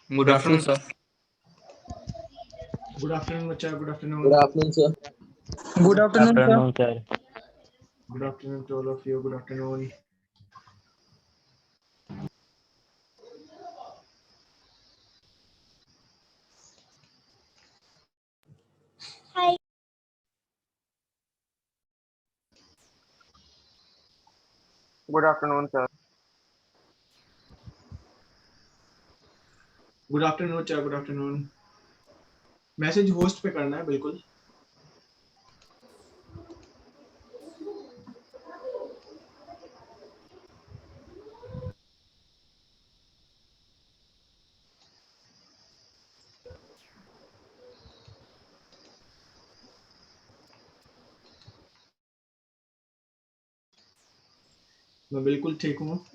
Good afternoon, sir. Good afternoon, Bacha. Good afternoon. Good afternoon, sir. Good afternoon, sir. afternoon, sir. Good afternoon to all of you. Good afternoon. Hi. Good afternoon, sir. Good afternoon, Bacha. Good afternoon. Message host पे करना है बिल्कुल. मैं बिल्कुल ठीक हूँ.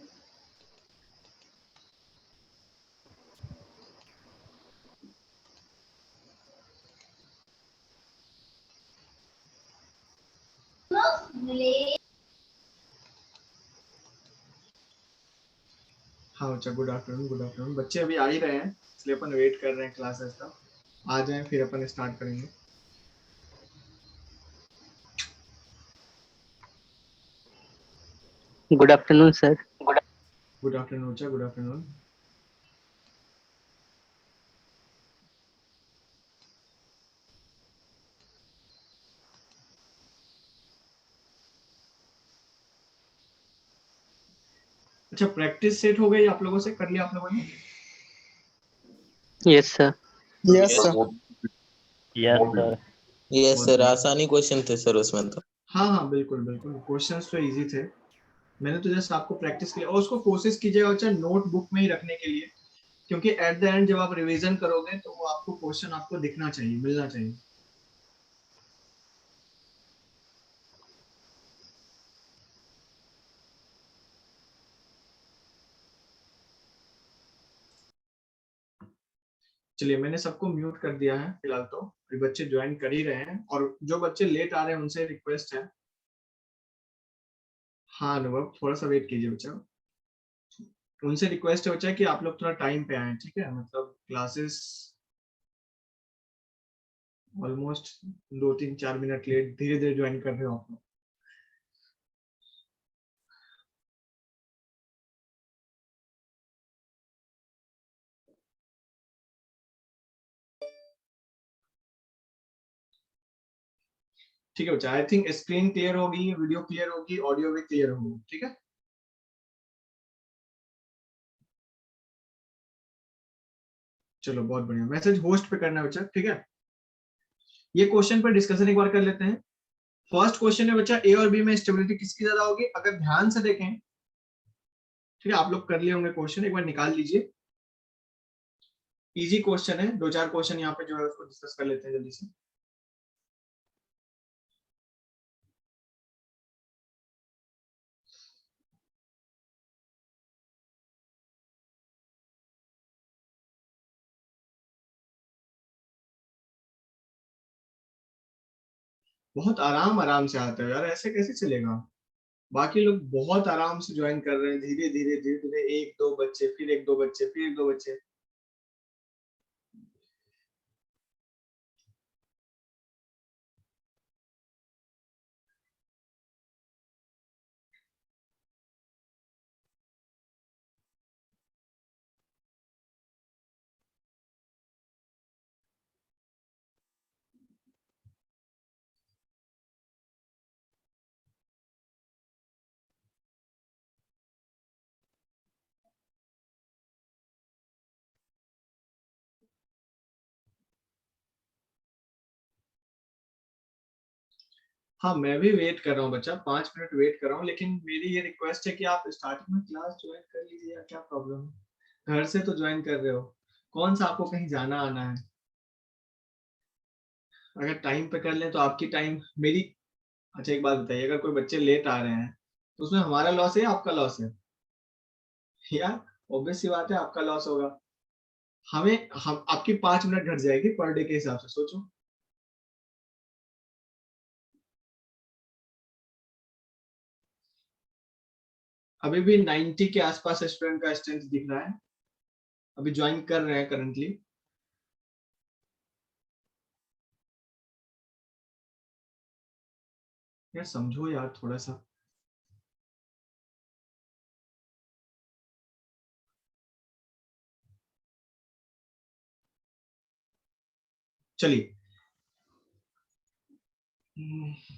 हाँ बच्चा, गुड आफ्टरनून. Good afternoon. बच्चे अभी आ ही रहे हैं, इसलिए अपन वेट कर रहे हैं क्लासेस का. आ जाएं फिर अपन स्टार्ट करेंगे. Good afternoon, sir. Good afternoon बच्चा. Good afternoon. अच्छा, प्रैक्टिस सेट हो गई आप लोगों से? कर लिया आप लोगों ने? Yes, sir. Yes, sir. Yes, sir. Yes sir, आसानी क्वेश्चन थे सर उसमें तो. हाँ हाँ, बिल्कुल बिल्कुल. क्वेश्चंस तो इजी थे. मैंने तो जस्ट आपको प्रैक्टिस के लिए, और उसको कोशिश कीजिएगा बच्चा नोटबुक में ही रखने के लिए, क्योंकि एट द एंड जब आप रिवीजन करोगे तो वो आपको क्वेश्चन आपको दिखना चाहिए, मिलना चाहिए. चलिए, मैंने सबको म्यूट कर दिया है फिलहाल. तो अभी बच्चे ज्वाइन कर ही रहे हैं, और जो बच्चे लेट आ रहे हैं उनसे रिक्वेस्ट है. हाँ अनुभव, थोड़ा सा वेट कीजिए बच्चा. उनसे रिक्वेस्ट है बच्चा कि आप लोग थोड़ा टाइम पे आए, ठीक है? मतलब क्लासेस ऑलमोस्ट 2-3-4 मिनट लेट, धीरे धीरे ज्वाइन कर रहे हो आप लोग. ठीक है बच्चा, आई थिंक स्क्रीन क्लियर होगी, वीडियो क्लियर होगी, ऑडियो भी क्लियर होगी. ठीक है, चलो बहुत बढ़िया. मैसेज होस्ट पे करना है बच्चा, ठीक है? ये क्वेश्चन पर डिस्कशन एक बार कर लेते हैं. फर्स्ट क्वेश्चन है बच्चा, ए और बी में स्टेबिलिटी किसकी ज्यादा होगी? अगर ध्यान से देखें, ठीक है, आप लोग कर लिए होंगे क्वेश्चन, एक बार निकाल लीजिए. इजी क्वेश्चन है, 2-4 क्वेश्चन यहाँ पे जो है उसको डिस्कस कर लेते हैं जल्दी से. बहुत आराम आराम से आता है यार, ऐसे कैसे चलेगा? बाकी लोग बहुत आराम से ज्वाइन कर रहे हैं, धीरे धीरे धीरे धीरे, एक दो बच्चे, फिर एक दो बच्चे, फिर एक दो बच्चे. हाँ, मैं भी वेट कर रहा हूँ बच्चा, 5 मिनट वेट कर रहा हूँ, लेकिन मेरी ये रिक्वेस्ट है कि आप स्टार्टिंग में क्लास ज्वाइन कर लीजिए. या क्या प्रॉब्लम है? घर से तो ज्वाइन कर रहे हो, कौन सा आपको कहीं जाना आना है? अगर टाइम पे कर लें तो आपकी टाइम मेरी. अच्छा एक बात बताइए, अगर कोई बच्चे लेट आ रहे हैं तो उसमें हमारा लॉस है या आपका लॉस है? यार ऑब्वियस सी बात है, आपका लॉस होगा. हम आपकी 5 मिनट घट जाएगी पर डे के हिसाब से, सोचो. अभी भी 90 के आसपास स्टूडेंट का स्ट्रेंथ दिख रहा है. अभी ज्वाइन कर रहे हैं करंटली। यार समझो यार थोड़ा सा। चलिए,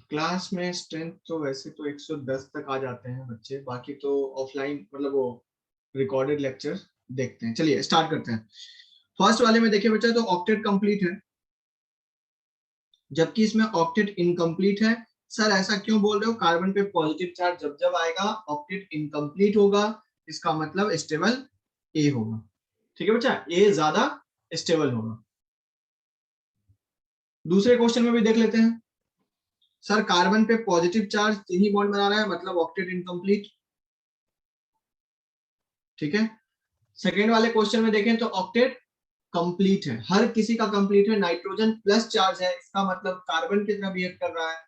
क्लास में स्ट्रेंथ तो वैसे तो 110 तक आ जाते हैं बच्चे, बाकी तो ऑफलाइन मतलब वो रिकॉर्डेड लेक्चर देखते हैं। चलिए स्टार्ट करते हैं। फर्स्ट वाले में देखिए बच्चा, तो ऑक्टेट कंप्लीट है, जबकि इसमें ऑक्टेट इनकम्प्लीट है। सर ऐसा क्यों बोल रहे हो? कार्बन पे पॉजिटिव चार्ज जब जब आएगा ऑक्टेट इनकम्प्लीट होगा, इसका मतलब स्टेबल ए होगा। ठीक है बच्चा, ए ज्यादा स्टेबल होगा। दूसरे क्वेश्चन में भी देख लेते हैं। सर कार्बन पे पॉजिटिव चार्ज 3 ही बॉन्ड बना रहा है, मतलब ऑक्टेट इनकम्प्लीट। ठीक है, सेकेंड वाले क्वेश्चन में देखें तो ऑक्टेट कंप्लीट है, हर किसी का कंप्लीट है। नाइट्रोजन प्लस चार्ज है, इसका मतलब कार्बन की तरह बिहेव कर रहा है,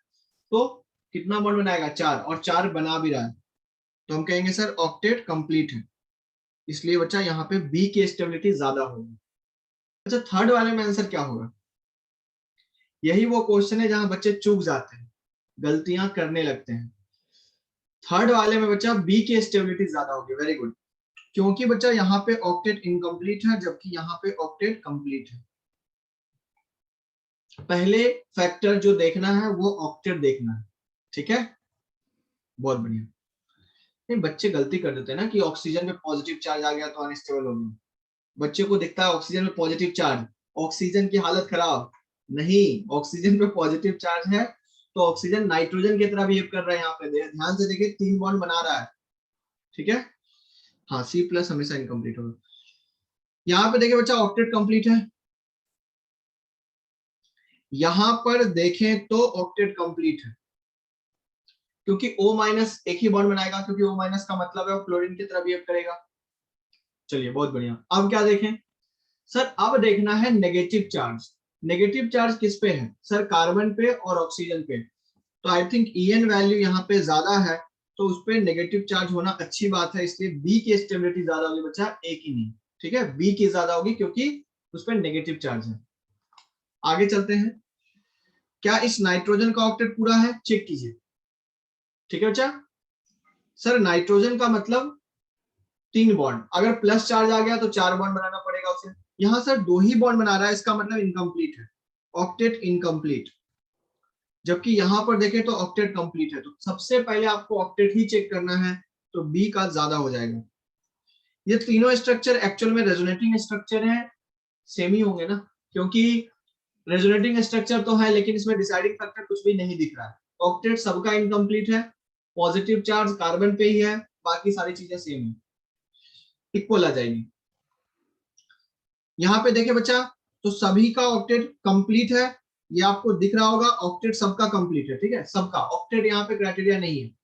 तो कितना बॉन्ड बनाएगा? 4, और 4 बना भी रहा है, तो हम कहेंगे सर ऑक्टेट कंप्लीट है। इसलिए बच्चा यहाँ पे बी की स्टेबिलिटी ज्यादा होगी। अच्छा, थर्ड वाले में आंसर क्या होगा? यही वो क्वेश्चन है जहां बच्चे चूक जाते हैं, गलतियां करने लगते हैं। थर्ड वाले में बच्चा बी की स्टेबिलिटी ज्यादा होगी। वेरी गुड, क्योंकि बच्चा यहाँ पे ऑक्टेट इनकम्प्लीट है जबकि यहाँ पे ऑक्टेट कंप्लीट है। पहले फैक्टर जो देखना है वो ऑक्टेट देखना है। ठीक है, बहुत बढ़िया। नहीं, बच्चे गलती कर देते हैं ना कि ऑक्सीजन में पॉजिटिव चार्ज आ गया तो अनस्टेबल हो गया। बच्चे को दिखता है ऑक्सीजन में पॉजिटिव चार्ज, ऑक्सीजन की हालत खराब। नहीं, ऑक्सीजन में पॉजिटिव चार्ज है तो ऑक्सीजन नाइट्रोजन की तरह बिहेव कर रहा है। यहाँ पे ध्यान से देखिए, 3 बॉन्ड बना रहा है। ठीक है, हाँ C+ हमेशा इनकम्प्लीट होगा। यहाँ पे देखिए बच्चा ऑक्टेट कंप्लीट है, यहां पर देखें तो ऑक्टेट कंप्लीट है, क्योंकि O- एक ही बॉन्ड बनाएगा, क्योंकि O- का मतलब है वो क्लोरीन की तरह बिहेव करेगा। चलिए बहुत बढ़िया। अब क्या देखें सर? अब देखना है नेगेटिव चार्ज। नेगेटिव चार्ज किस पे है सर? कार्बन पे और ऑक्सीजन पे। तो आई थिंक En वैल्यू यहाँ पे ज्यादा है, तो उस पर नेगेटिव चार्ज होना अच्छी बात है, इसलिए बी की स्टेबिलिटी ज्यादा होगी बच्चा, ए की नहीं। ठीक है, बी की ज्यादा होगी क्योंकि उस पर नेगेटिव चार्ज है। आगे चलते हैं। क्या इस नाइट्रोजन का ऑक्टेट पूरा है? चेक कीजिए। ठीक है बच्चा, सर नाइट्रोजन का मतलब 3 बॉन्ड, अगर प्लस चार्ज आ गया तो 4 बॉन्ड बनाना पड़ेगा उसे। यहां सर 2 ही बॉन्ड बना रहा है, इसका मतलब इनकम्प्लीट है, ऑक्टेट इनकम्प्लीट। जबकि यहां पर देखें तो ऑक्टेट कंप्लीट है, तो सबसे पहले आपको ऑक्टेट ही चेक करना है, तो बी का ज्यादा हो जाएगा। ये तीनों स्ट्रक्चर एक्चुअल में रेजोनेटिंग स्ट्रक्चर है, सेम ही होंगे ना, क्योंकि रेजोनेटिंग स्ट्रक्चर तो है लेकिन इसमें डिसाइडिंग फैक्टर कुछ भी नहीं दिख रहा है। ऑक्टेट सबका इनकम्प्लीट है, पॉजिटिव चार्ज कार्बन पे ही है, बाकी सारी चीजें सेम है, इक्वल आ जाएगी। यहाँ पे देखे बच्चा, तो सभी का ऑक्टेट कंप्लीट है, ये आपको दिख रहा होगा, ऑक्टेट सबका कंप्लीट है। ठीक है, सबका ऑक्टेट, यहाँ पे क्राइटेरिया नहीं है।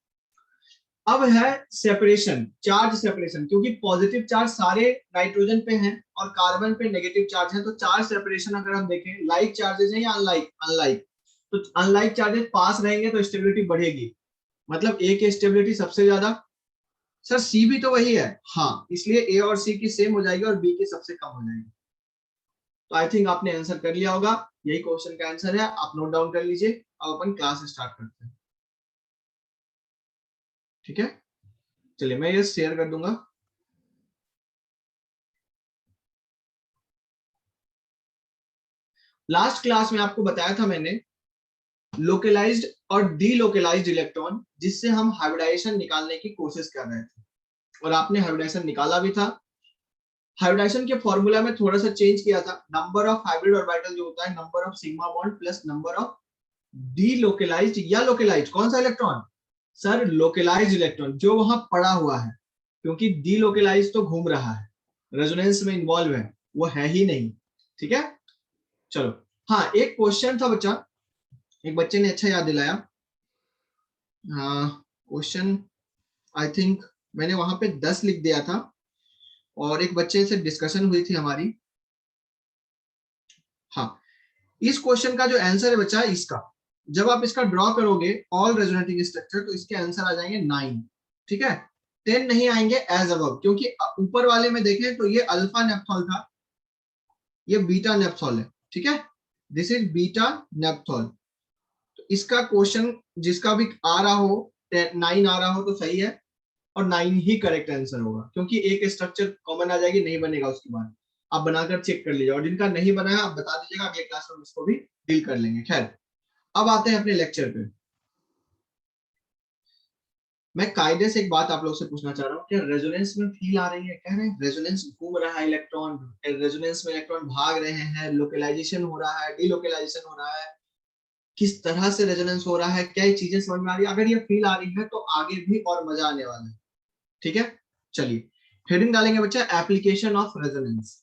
अब है सेपरेशन, चार्ज सेपरेशन, क्योंकि पॉजिटिव चार्ज सारे नाइट्रोजन पे हैं और कार्बन पे नेगेटिव चार्ज है, तो चार्ज सेपरेशन अगर हम देखें, लाइक चार्जेस है या अनलाइक? अनलाइक। तो अनलाइक चार्जेस पास रहेंगे तो स्टेबिलिटी बढ़ेगी, मतलब ए की स्टेबिलिटी सबसे ज्यादा। सर सी भी तो वही है, हाँ, इसलिए ए और सी की सेम हो जाएगी और बी की सबसे कम हो जाएगी। तो आई थिंक आपने आंसर कर लिया होगा, यही क्वेश्चन का आंसर है, आप नोट डाउन कर लीजिए। अब अपन क्लास स्टार्ट करते हैं। ठीक है, चलिए मैं ये शेयर कर दूंगा। लास्ट क्लास में आपको बताया था मैंने लोकलाइज्ड और डीलोकलाइज्ड इलेक्ट्रॉन, जिससे हम हाइब्रिडाइजेशन निकालने की कोशिश कर रहे थे, और आपने हाइब्रिडाइजेशन निकाला भी था। हाइब्रिडाइजेशन के फॉर्मूला में थोड़ा सा चेंज किया था, नंबर ऑफ हाइब्रिड ऑर्बिटल जो होता है, number of sigma bond plus number of delocalised या लोकलाइज्ड, कौन सा इलेक्ट्रॉन? सर लोकलाइज्ड इलेक्ट्रॉन, जो वहां पड़ा हुआ है, क्योंकि डीलोकलाइज्ड तो घूम रहा है, रेजोनेंस में इन्वॉल्व है, वो है ही नहीं। ठीक है, चलो। हाँ, एक क्वेश्चन था बच्चा, एक बच्चे ने अच्छा याद दिलाया। हाँ, क्वेश्चन आई थिंक मैंने वहां पे 10 लिख दिया था, और एक बच्चे से डिस्कशन हुई थी हमारी। हाँ, इस क्वेश्चन का जो आंसर है बच्चा, इसका जब आप इसका ड्रॉ करोगे ऑल रेजोनेटिंग स्ट्रक्चर, तो इसके आंसर आ जाएंगे 9। ठीक है, 10 नहीं आएंगे एज अबव, क्योंकि ऊपर वाले में देखें तो ये अल्फा नेप्थॉल था, ये बीटा नेप्थॉल है, ठीक है, दिस इज बीटा नेप्थॉल। तो इसका क्वेश्चन जिसका भी आ रहा हो 9 आ रहा हो तो सही है, और 9 ही करेक्ट आंसर होगा, क्योंकि एक स्ट्रक्चर कॉमन आ जाएगी, नहीं बनेगा उसके बाद आप बनाकर चेक कर लीजिए, और जिनका नहीं बना है आप बता दीजिएगा, अगले क्लास में इसको भी डील कर लेंगे। खैर अब आते हैं अपने लेक्चर पे। मैं कायदे से एक बात आप लोग से पूछना चाह रहा हूँ, क्या रेजोनेंस में फील आ रही है? कह रहे हैं रेजोनेंस घूम रहा है इलेक्ट्रॉन, रेजोनेंस में इलेक्ट्रॉन भाग रहे हैं, लोकलाइजेशन हो रहा है, डीलोकलाइजेशन हो रहा है, किस तरह से रेजोनेंस हो रहा है, क्या ये चीजें समझ में आ रही है? अगर ये फील आ रही है तो आगे भी और मजा आने वाला है, ठीक है। चलिए हेडिंग डालेंगे बच्चा, एप्लीकेशन ऑफ रेजोनेंस।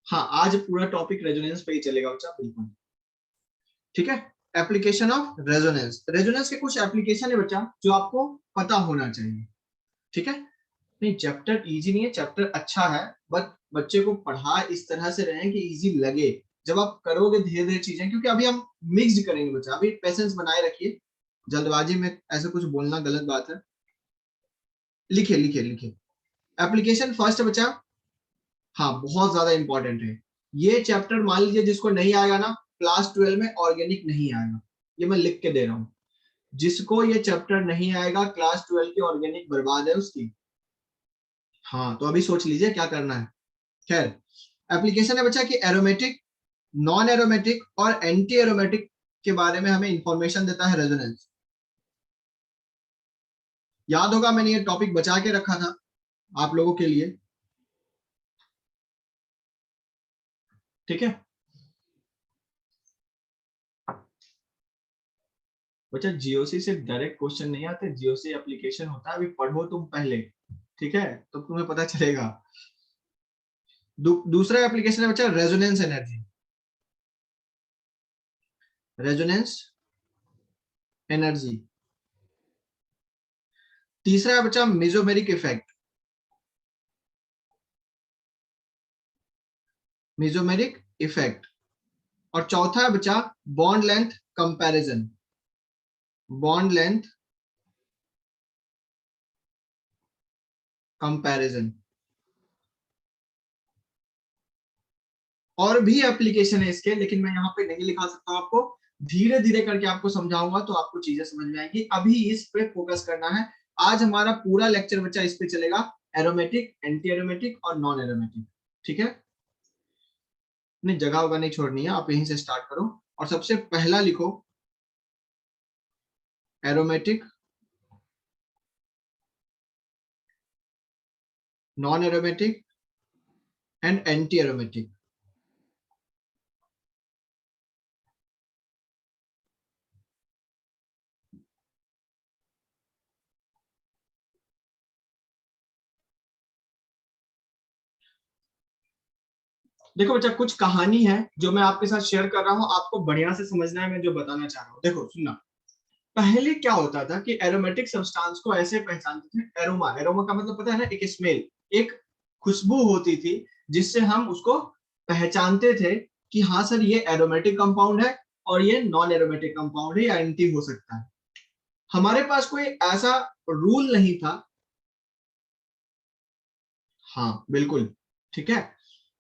हाँ आज पूरा टॉपिक रेजोनेंस पे ही चलेगा बच्चा, बिल्कुल ठीक है। एप्लीकेशन ऑफ रेजोनेंस, रेजोनेंस के कुछ एप्लीकेशन है बच्चा जो आपको पता होना चाहिए, ठीक है। नहीं चैप्टर इजी नहीं है, चैप्टर अच्छा है, बट बच्चे को पढ़ा इस तरह से रहे कि इजी लगे, जब आप करोगे धीरे धीरे चीजें, क्योंकि अभी हम मिक्स्ड करेंगे बच्चा, अभी पेशेंस बनाए रखिए, जल्दबाजी में ऐसे कुछ बोलना गलत बात है। लिखिए लिखिए लिखिए, एप्लीकेशन फर्स्ट बच्चा, हाँ बहुत ज्यादा इंपॉर्टेंट है ये चैप्टर। मान लीजिए जिसको नहीं आएगा ना, क्लास 12 में ऑर्गेनिक नहीं आएगा, ये मैं लिख के दे रहा हूं, जिसको ये चैप्टर नहीं आएगा क्लास 12 की ऑर्गेनिक बर्बाद है उसकी। हाँ तो अभी सोच लीजिए क्या करना है। खैर एप्लीकेशन है बच्चा कि एरोमेटिक, नॉन एरोमेटिक और एंटी एरोमेटिक के बारे में हमें इंफॉर्मेशन देता है रेजोनेंस। याद होगा मैंने ये टॉपिक बचा के रखा था आप लोगों के लिए, ठीक है बच्चा। जीओसी से डायरेक्ट क्वेश्चन नहीं आते, जीओसी एप्लीकेशन होता है, अभी पढ़ो तुम पहले, ठीक है, तो तुम्हें पता चलेगा। दूसरा एप्लीकेशन है बच्चा रेजोनेंस एनर्जी, रेजोनेंस एनर्जी। तीसरा है बच्चा मेसोमेरिक इफेक्ट, मेसोमेरिक इफेक्ट। और चौथा है बच्चा bond length comparison, bond length comparison. और भी एप्लीकेशन है इसके, लेकिन मैं यहाँ पे नहीं लिखा सकता हूँ आपको, धीरे धीरे करके आपको समझाऊंगा तो आपको चीजें समझ में आएंगी, अभी इस पे फोकस करना है। आज हमारा पूरा लेक्चर बच्चा इस पे चलेगा, एरोमेटिक, एंटी एरोमेटिक और नॉन एरोमेटिक, ठीक है। नहीं जगह होगा नहीं छोड़नी है, आप यहीं से स्टार्ट करो, और सबसे पहला लिखो aromatic, non aromatic and anti aromatic. देखो बच्चा कुछ कहानी है जो मैं आपके साथ शेयर कर रहा हूं, आपको बढ़िया से समझना है मैं जो बताना चाह रहा हूं। देखो सुनना, पहले क्या होता था कि एरोमेटिक सब्सटेंस को ऐसे पहचानते थे, एरोमा, एरोमा का मतलब पता है ना, एक स्मेल, एक खुशबू होती थी जिससे हम उसको पहचानते थे कि हाँ सर ये एरोमेटिक कंपाउंड है और ये नॉन एरोमेटिक कंपाउंड है या एंटी हो सकता है। हमारे पास कोई ऐसा रूल नहीं था, हाँ बिल्कुल ठीक है।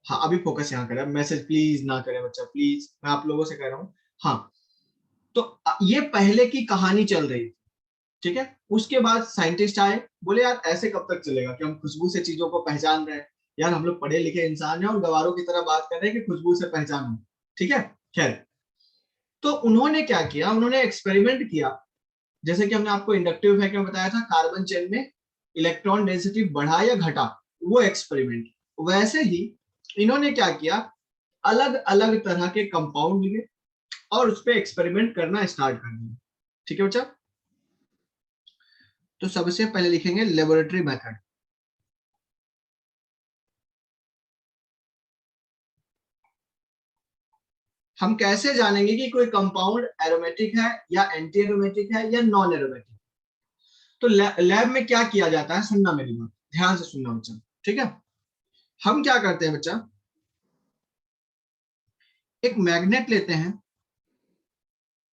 हाँ अभी फोकस यहाँ करें, मैसेज प्लीज ना करें बच्चा, प्लीज, मैं आप लोगों से कह रहा हूँ। हाँ तो ये पहले की कहानी चल रही थी, ठीक है। उसके बाद साइंटिस्ट आए, बोले यार ऐसे कब तक चलेगा कि हम खुशबू से चीजों को पहचान रहे हैं, यार हम लोग पढ़े लिखे इंसान हैं और गवारों की तरह बात कर रहे हैं कि खुशबू से पहचानो, ठीक है। खैर तो उन्होंने क्या किया, उन्होंने एक्सपेरिमेंट किया, जैसे कि हमने आपको इंडक्टिव इफेक्ट में बताया था, कार्बन चेन में इलेक्ट्रॉन डेंसिटी बढ़ा या घटा, वो एक्सपेरिमेंट। वैसे ही इन्होंने क्या किया, अलग अलग तरह के कंपाउंड लिए और उस पर एक्सपेरिमेंट करना स्टार्ट कर दिया, ठीक है बच्चा। तो सबसे पहले लिखेंगे लेबोरेटरी मेथड, हम कैसे जानेंगे कि कोई कंपाउंड एरोमेटिक है या एंटी एरोमेटिक है या नॉन एरोमेटिक? तो लैब में क्या किया जाता है, सुनना मेरी बात, ध्यान से सुनना बच्चा, ठीक है। हम क्या करते हैं बच्चा, एक मैग्नेट लेते हैं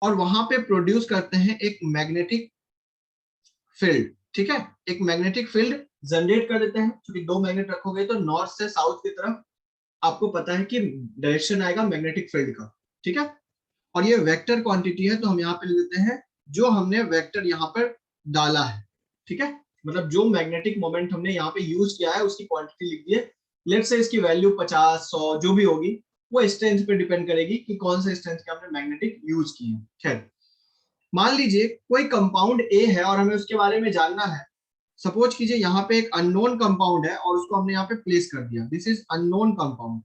और वहां पे प्रोड्यूस करते हैं एक मैग्नेटिक फील्ड, ठीक है। एक मैग्नेटिक फील्ड जनरेट कर देते हैं, क्योंकि दो मैग्नेट रखोगे तो नॉर्थ से साउथ की तरफ आपको पता है कि डायरेक्शन आएगा मैग्नेटिक फील्ड का, ठीक है। और ये वेक्टर क्वांटिटी है, तो हम यहाँ पे लिख देते हैं जो हमने वेक्टर यहाँ पर डाला है, ठीक है। मतलब जो मैग्नेटिक मोमेंट हमने यहाँ पे यूज किया है उसकी क्वांटिटी लिख दी है। लेट्स से इसकी वैल्यू 50, 100 जो भी होगी, वो स्ट्रेंथ पे डिपेंड करेगी कि कौन से स्ट्रेंथ के हमने मैग्नेटिक यूज किए हैं। खैर, मान लीजिए कोई कंपाउंड ए है और हमें उसके बारे में जानना है। सपोज कीजिए यहाँ पे एक अननोन कंपाउंड है और उसको हमने यहाँ पे प्लेस कर दिया, this is unknown compound,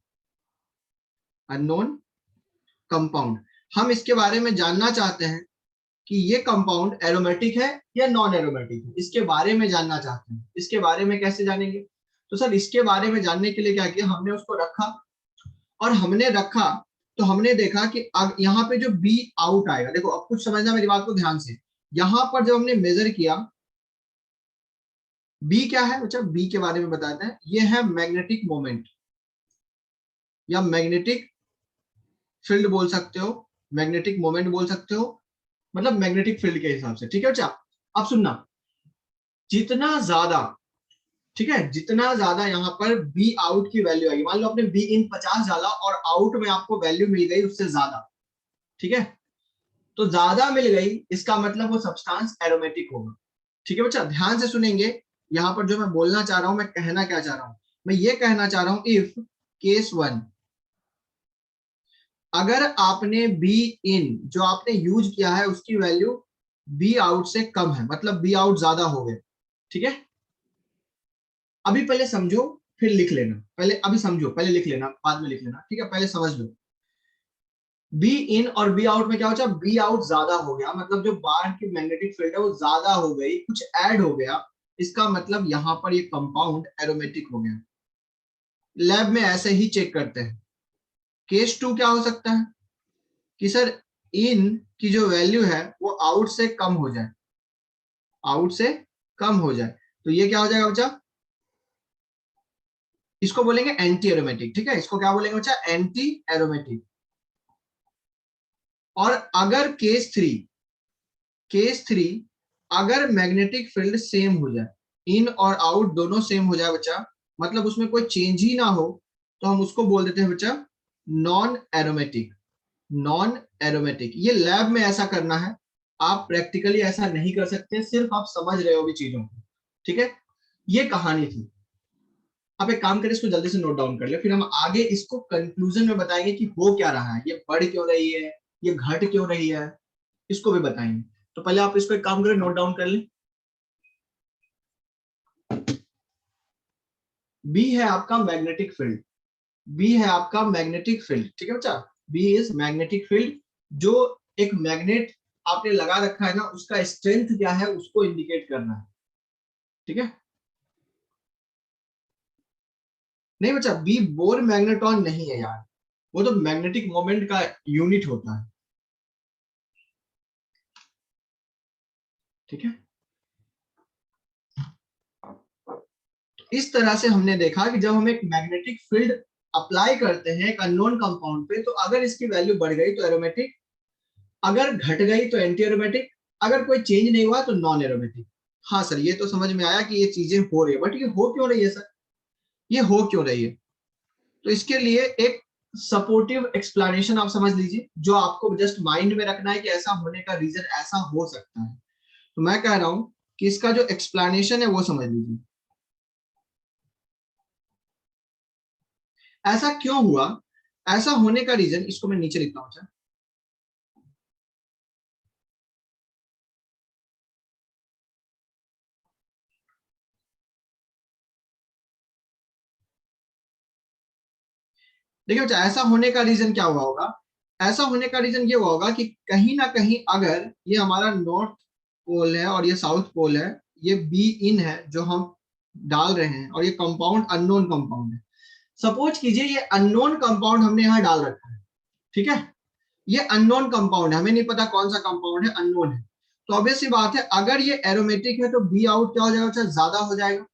unknown compound. हम इसके बारे में जानना चाहते हैं कि ये कंपाउंड एरोमेटिक है या नॉन एरोमेटिक है, इसके बारे में जानना चाहते हैं। इसके बारे में कैसे जानेंगे? तो सर इसके बारे में जानने के लिए क्या किया, हमने उसको रखा और हमने रखा तो हमने देखा कि अब यहाँ पे जो बी आउट आएगा, देखो अब कुछ समझना मेरी बात को ध्यान से। यहाँ पर जब हमने मेजर किया, बी क्या है बच्चा, बी के बारे में बताते हैं, ये है मैग्नेटिक मोमेंट या मैग्नेटिक फील्ड बोल सकते हो, मैग्नेटिक मोमेंट बोल सकते हो, मतलब मैग्नेटिक फील्ड के हिसाब से, ठीक है बच्चा। अब सुनना, जितना ज्यादा, ठीक है, जितना ज्यादा यहाँ पर बी आउट की वैल्यू आएगी, मान लो आपने बी इन 50 डाला और आउट में आपको वैल्यू मिल गई उससे ज्यादा, ठीक है, तो ज्यादा मिल गई इसका मतलब वो सब्सटेंस एरोमेटिक होगा, ठीक है बच्चा। ध्यान से सुनेंगे, यहाँ पर जो मैं बोलना चाह रहा हूं, मैं कहना क्या चाह रहा हूं, मैं ये कहना चाह रहा हूं, इफ केस 1, अगर आपने बी इन जो आपने यूज किया है उसकी वैल्यू बी आउट से कम है, मतलब बी आउट ज्यादा हो गया, ठीक है। अभी पहले समझो फिर लिख लेना, पहले अभी समझो पहले लिख लेना बाद में लिख लेना, ठीक है, पहले समझ लो। बी इन और बी आउट में क्या होता है, बी आउट ज्यादा हो गया, मतलब जो बाहर की मैग्नेटिक फील्ड है वो ज्यादा हो गई, कुछ ऐड हो गया, इसका मतलब यहाँ पर ये कंपाउंड एरोमेटिक हो गया। लैब में ऐसे ही चेक करते हैं। केस 2 क्या हो सकता है कि सर इन की जो वैल्यू है वो आउट से कम हो जाए, आउट से कम हो जाए, तो ये क्या हो जाएगा बच्चा, इसको बोलेंगे एंटी एरोमेटिक, ठीक है, इसको क्या बोलेंगे बच्चा, एंटी एरोमेटिक। और अगर केस 3 अगर मैग्नेटिक फील्ड सेम हो जाए, इन और आउट दोनों सेम हो जाए बच्चा, मतलब उसमें कोई चेंज ही ना हो, तो हम उसको बोल देते हैं बच्चा नॉन एरोमेटिक, नॉन एरोमेटिक। ये लैब में ऐसा करना है, आप प्रैक्टिकली ऐसा नहीं कर सकते, सिर्फ आप समझ रहे हो भी चीजों को, ठीक है। ये कहानी थी। आप एक काम करें, इसको जल्दी से नोट डाउन कर ले, फिर हम आगे इसको कंक्लूजन में बताएंगे कि हो क्या रहा है, ये बढ़ क्यों रही है, ये घट क्यों रही है, इसको भी बताएंगे। तो पहले आप इसको एक काम करें, नोट डाउन कर ले। बी है आपका मैग्नेटिक फील्ड, बी है आपका मैग्नेटिक फील्ड, ठीक है बच्चा, बी इज मैग्नेटिक फील्ड। जो एक मैग्नेट आपने लगा रखा है ना, उसका स्ट्रेंथ क्या है उसको इंडिकेट करना है, ठीक है। नहीं बच्चा, बी बोर मैग्नेटॉन नहीं है यार, वो तो मैग्नेटिक मोमेंट का यूनिट होता है, ठीक है। इस तरह से हमने देखा कि जब हम एक मैग्नेटिक फील्ड अप्लाई करते हैं एक अननोन कंपाउंड पे, तो अगर इसकी वैल्यू बढ़ गई तो एरोमेटिक, अगर घट गई तो एंटी एरोमेटिक, अगर कोई चेंज नहीं हुआ तो नॉन एरोमेटिक। हाँ सर, ये तो समझ में आया कि ये चीजें हो रही है, बट ये हो क्यों रही है सर, ये हो क्यों रही है? तो इसके लिए एक सपोर्टिव एक्सप्लेनेशन आप समझ लीजिए, जो आपको जस्ट माइंड में रखना है कि ऐसा होने का रीजन ऐसा हो सकता है। तो मैं कह रहा हूं कि इसका जो एक्सप्लेनेशन है वो समझ लीजिए। ऐसा क्यों हुआ, ऐसा होने का रीजन, इसको मैं नीचे लिखता हूं। देखिए बच्चा, ऐसा होने का रीजन क्या हुआ होगा, ऐसा होने का रीजन ये हुआ होगा कि कहीं ना कहीं अगर ये हमारा नॉर्थ पोल है और ये साउथ पोल है, ये बी इन है जो हम डाल रहे हैं, और ये कंपाउंड अननोन कंपाउंड है। सपोज कीजिए ये अननोन कंपाउंड हमने यहाँ डाल रखा है, ठीक है, ये अननोन कंपाउंड है, हमें नहीं पता कौन सा कंपाउंड है, अननोन है। तो ऑब्वियस सी बात है, अगर ये एरोमेटिक है तो बी आउट क्या हो जाएगा बच्चा, ज्यादा हो जाएगा।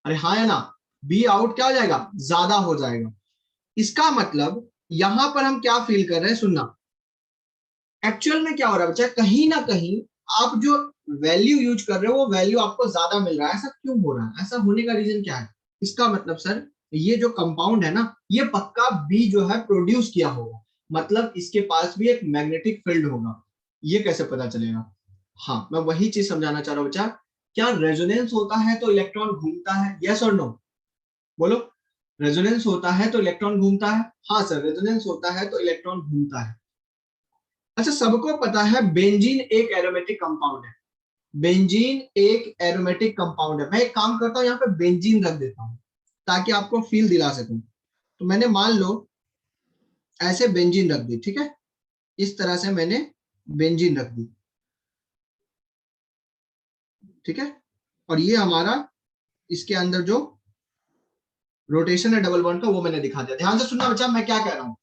अरे हाँ या ना, बी आउट क्या हो जाएगा, ज्यादा हो जाएगा। इसका मतलब यहां पर हम क्या फील कर रहे हैं, सुनना, एक्चुअल में क्या हो रहा है बच्चा, कहीं ना कहीं आप जो वैल्यू यूज कर रहे हो वो वैल्यू आपको ज्यादा मिल रहा है। ऐसा क्यों हो रहा है, ऐसा होने का रीजन क्या है? इसका मतलब सर ये जो कंपाउंड है ना, ये पक्का बी जो है प्रोड्यूस किया होगा, मतलब इसके पास भी एक मैग्नेटिक फील्ड होगा। ये कैसे पता चलेगा? हाँ, मैं वही चीज समझाना चाह रहा हूँ बच्चा। क्या रेजोनेंस होता है तो इलेक्ट्रॉन घूमता है, यस और नो? बोलो, रेजोनेंस होता है तो इलेक्ट्रॉन घूमता है? हाँ सर, रेजोनेंस होता है तो इलेक्ट्रॉन घूमता है। अच्छा, सबको पता है बेंजीन एक एरोमेटिक कंपाउंड है, बेंजीन एक एरोमेटिक कंपाउंड है। मैं एक काम करता हूं, यहाँ पे बेंजीन रख देता हूं ताकि आपको फील दिला सकूं। तो मैंने मान लो ऐसे बेंजीन रख दी, ठीक है, इस तरह से मैंने बेंजीन रख दी, ठीक है। और ये हमारा इसके अंदर जो रोटेशन है डबल बॉन्ड का वो मैंने दिखा दिया। ध्यान से सुनना बच्चा, मैं क्या कह रहा हूं।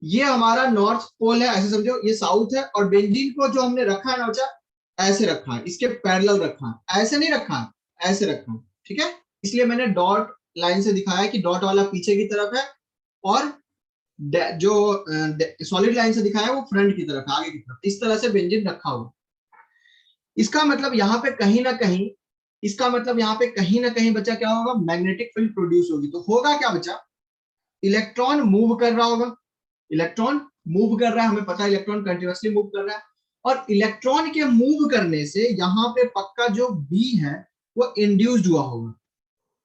ये हमारा नॉर्थ पोल है, ऐसे समझो, ये साउथ है, और बेंजीन को जो हमने रखा है ना बच्चा, ऐसे रखा है, इसके पैरेलल रखा है, ऐसे नहीं रखा है, ऐसे रखा है, ठीक है। इसलिए मैंने डॉट लाइन से दिखाया कि डॉट वाला पीछे की तरफ है, और जो सॉलिड लाइन से दिखाया है वो फ्रंट की तरफ है, आगे की तरफ। इस तरह से बेंजीन रखा हुआ। इसका मतलब यहाँ पे कहीं ना कहीं, इसका मतलब यहाँ पे कहीं ना कहीं बच्चा क्या होगा, मैग्नेटिक फील्ड प्रोड्यूस होगी। तो होगा क्या बच्चा, इलेक्ट्रॉन मूव कर रहा होगा, इलेक्ट्रॉन मूव कर रहा है, हमें पता है इलेक्ट्रॉन कंटिन्यूअसली मूव कर रहा है, और इलेक्ट्रॉन के मूव करने से यहाँ पे पक्का जो बी है वो इंड्यूस्ड हुआ होगा,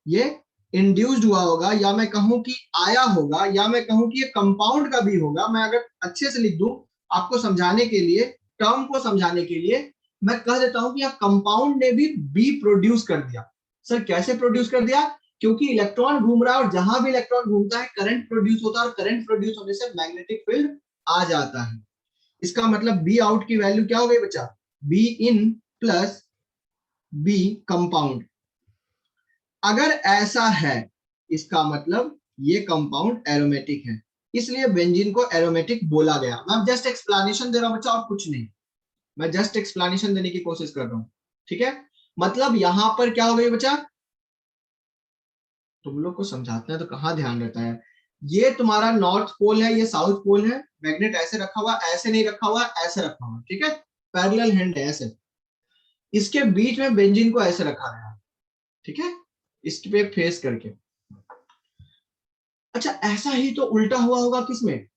ये इंड्यूस्ड हुआ होगा, या मैं कहूं कि आया होगा, या मैं कहूं कि ये कंपाउंड का भी होगा। मैं अगर अच्छे से लिख दूं आपको समझाने के लिए, टर्म को समझाने के लिए, मैं कह देता हूं कि यह कंपाउंड ने भी बी प्रोड्यूस कर दिया। सर कैसे प्रोड्यूस कर दिया? क्योंकि इलेक्ट्रॉन घूम रहा है, और जहां भी इलेक्ट्रॉन घूमता है करंट प्रोड्यूस होता है, और करंट प्रोड्यूस होने से मैग्नेटिक फील्ड आ जाता है। इसका मतलब बी आउट की वैल्यू क्या हो गई बच्चा, बी इन प्लस बी कंपाउंड। अगर ऐसा है, इसका मतलब ये कंपाउंड एरोमेटिक है, इसलिए बेंजीन को एरोमेटिक बोला गया। मैं जस्ट एक्सप्लेनेशन दे रहा हूं बच्चा, और कुछ नहीं, मैं जस्ट एक्सप्लेनेशन देने की कोशिश कर रहा हूं, ठीक है। मतलब यहां पर क्या हो गई बच्चा, तुम लोग को समझाते हैं तो कहां ध्यान रहता है। ये तुम्हारा नॉर्थ पोल है, ये साउथ पोल है, मैग्नेट ऐसे रखा हुआ, ऐसे नहीं रखा हुआ, ऐसे रखा हुआ, ठीक है, पैरेलल हैंड है ऐसे। इसके बीच में बेंजीन को ऐसे रखा गया, ठीक है, इसके पे फेस करके। अच्छा, ऐसा ही तो उल्टा हुआ होगा किसमें?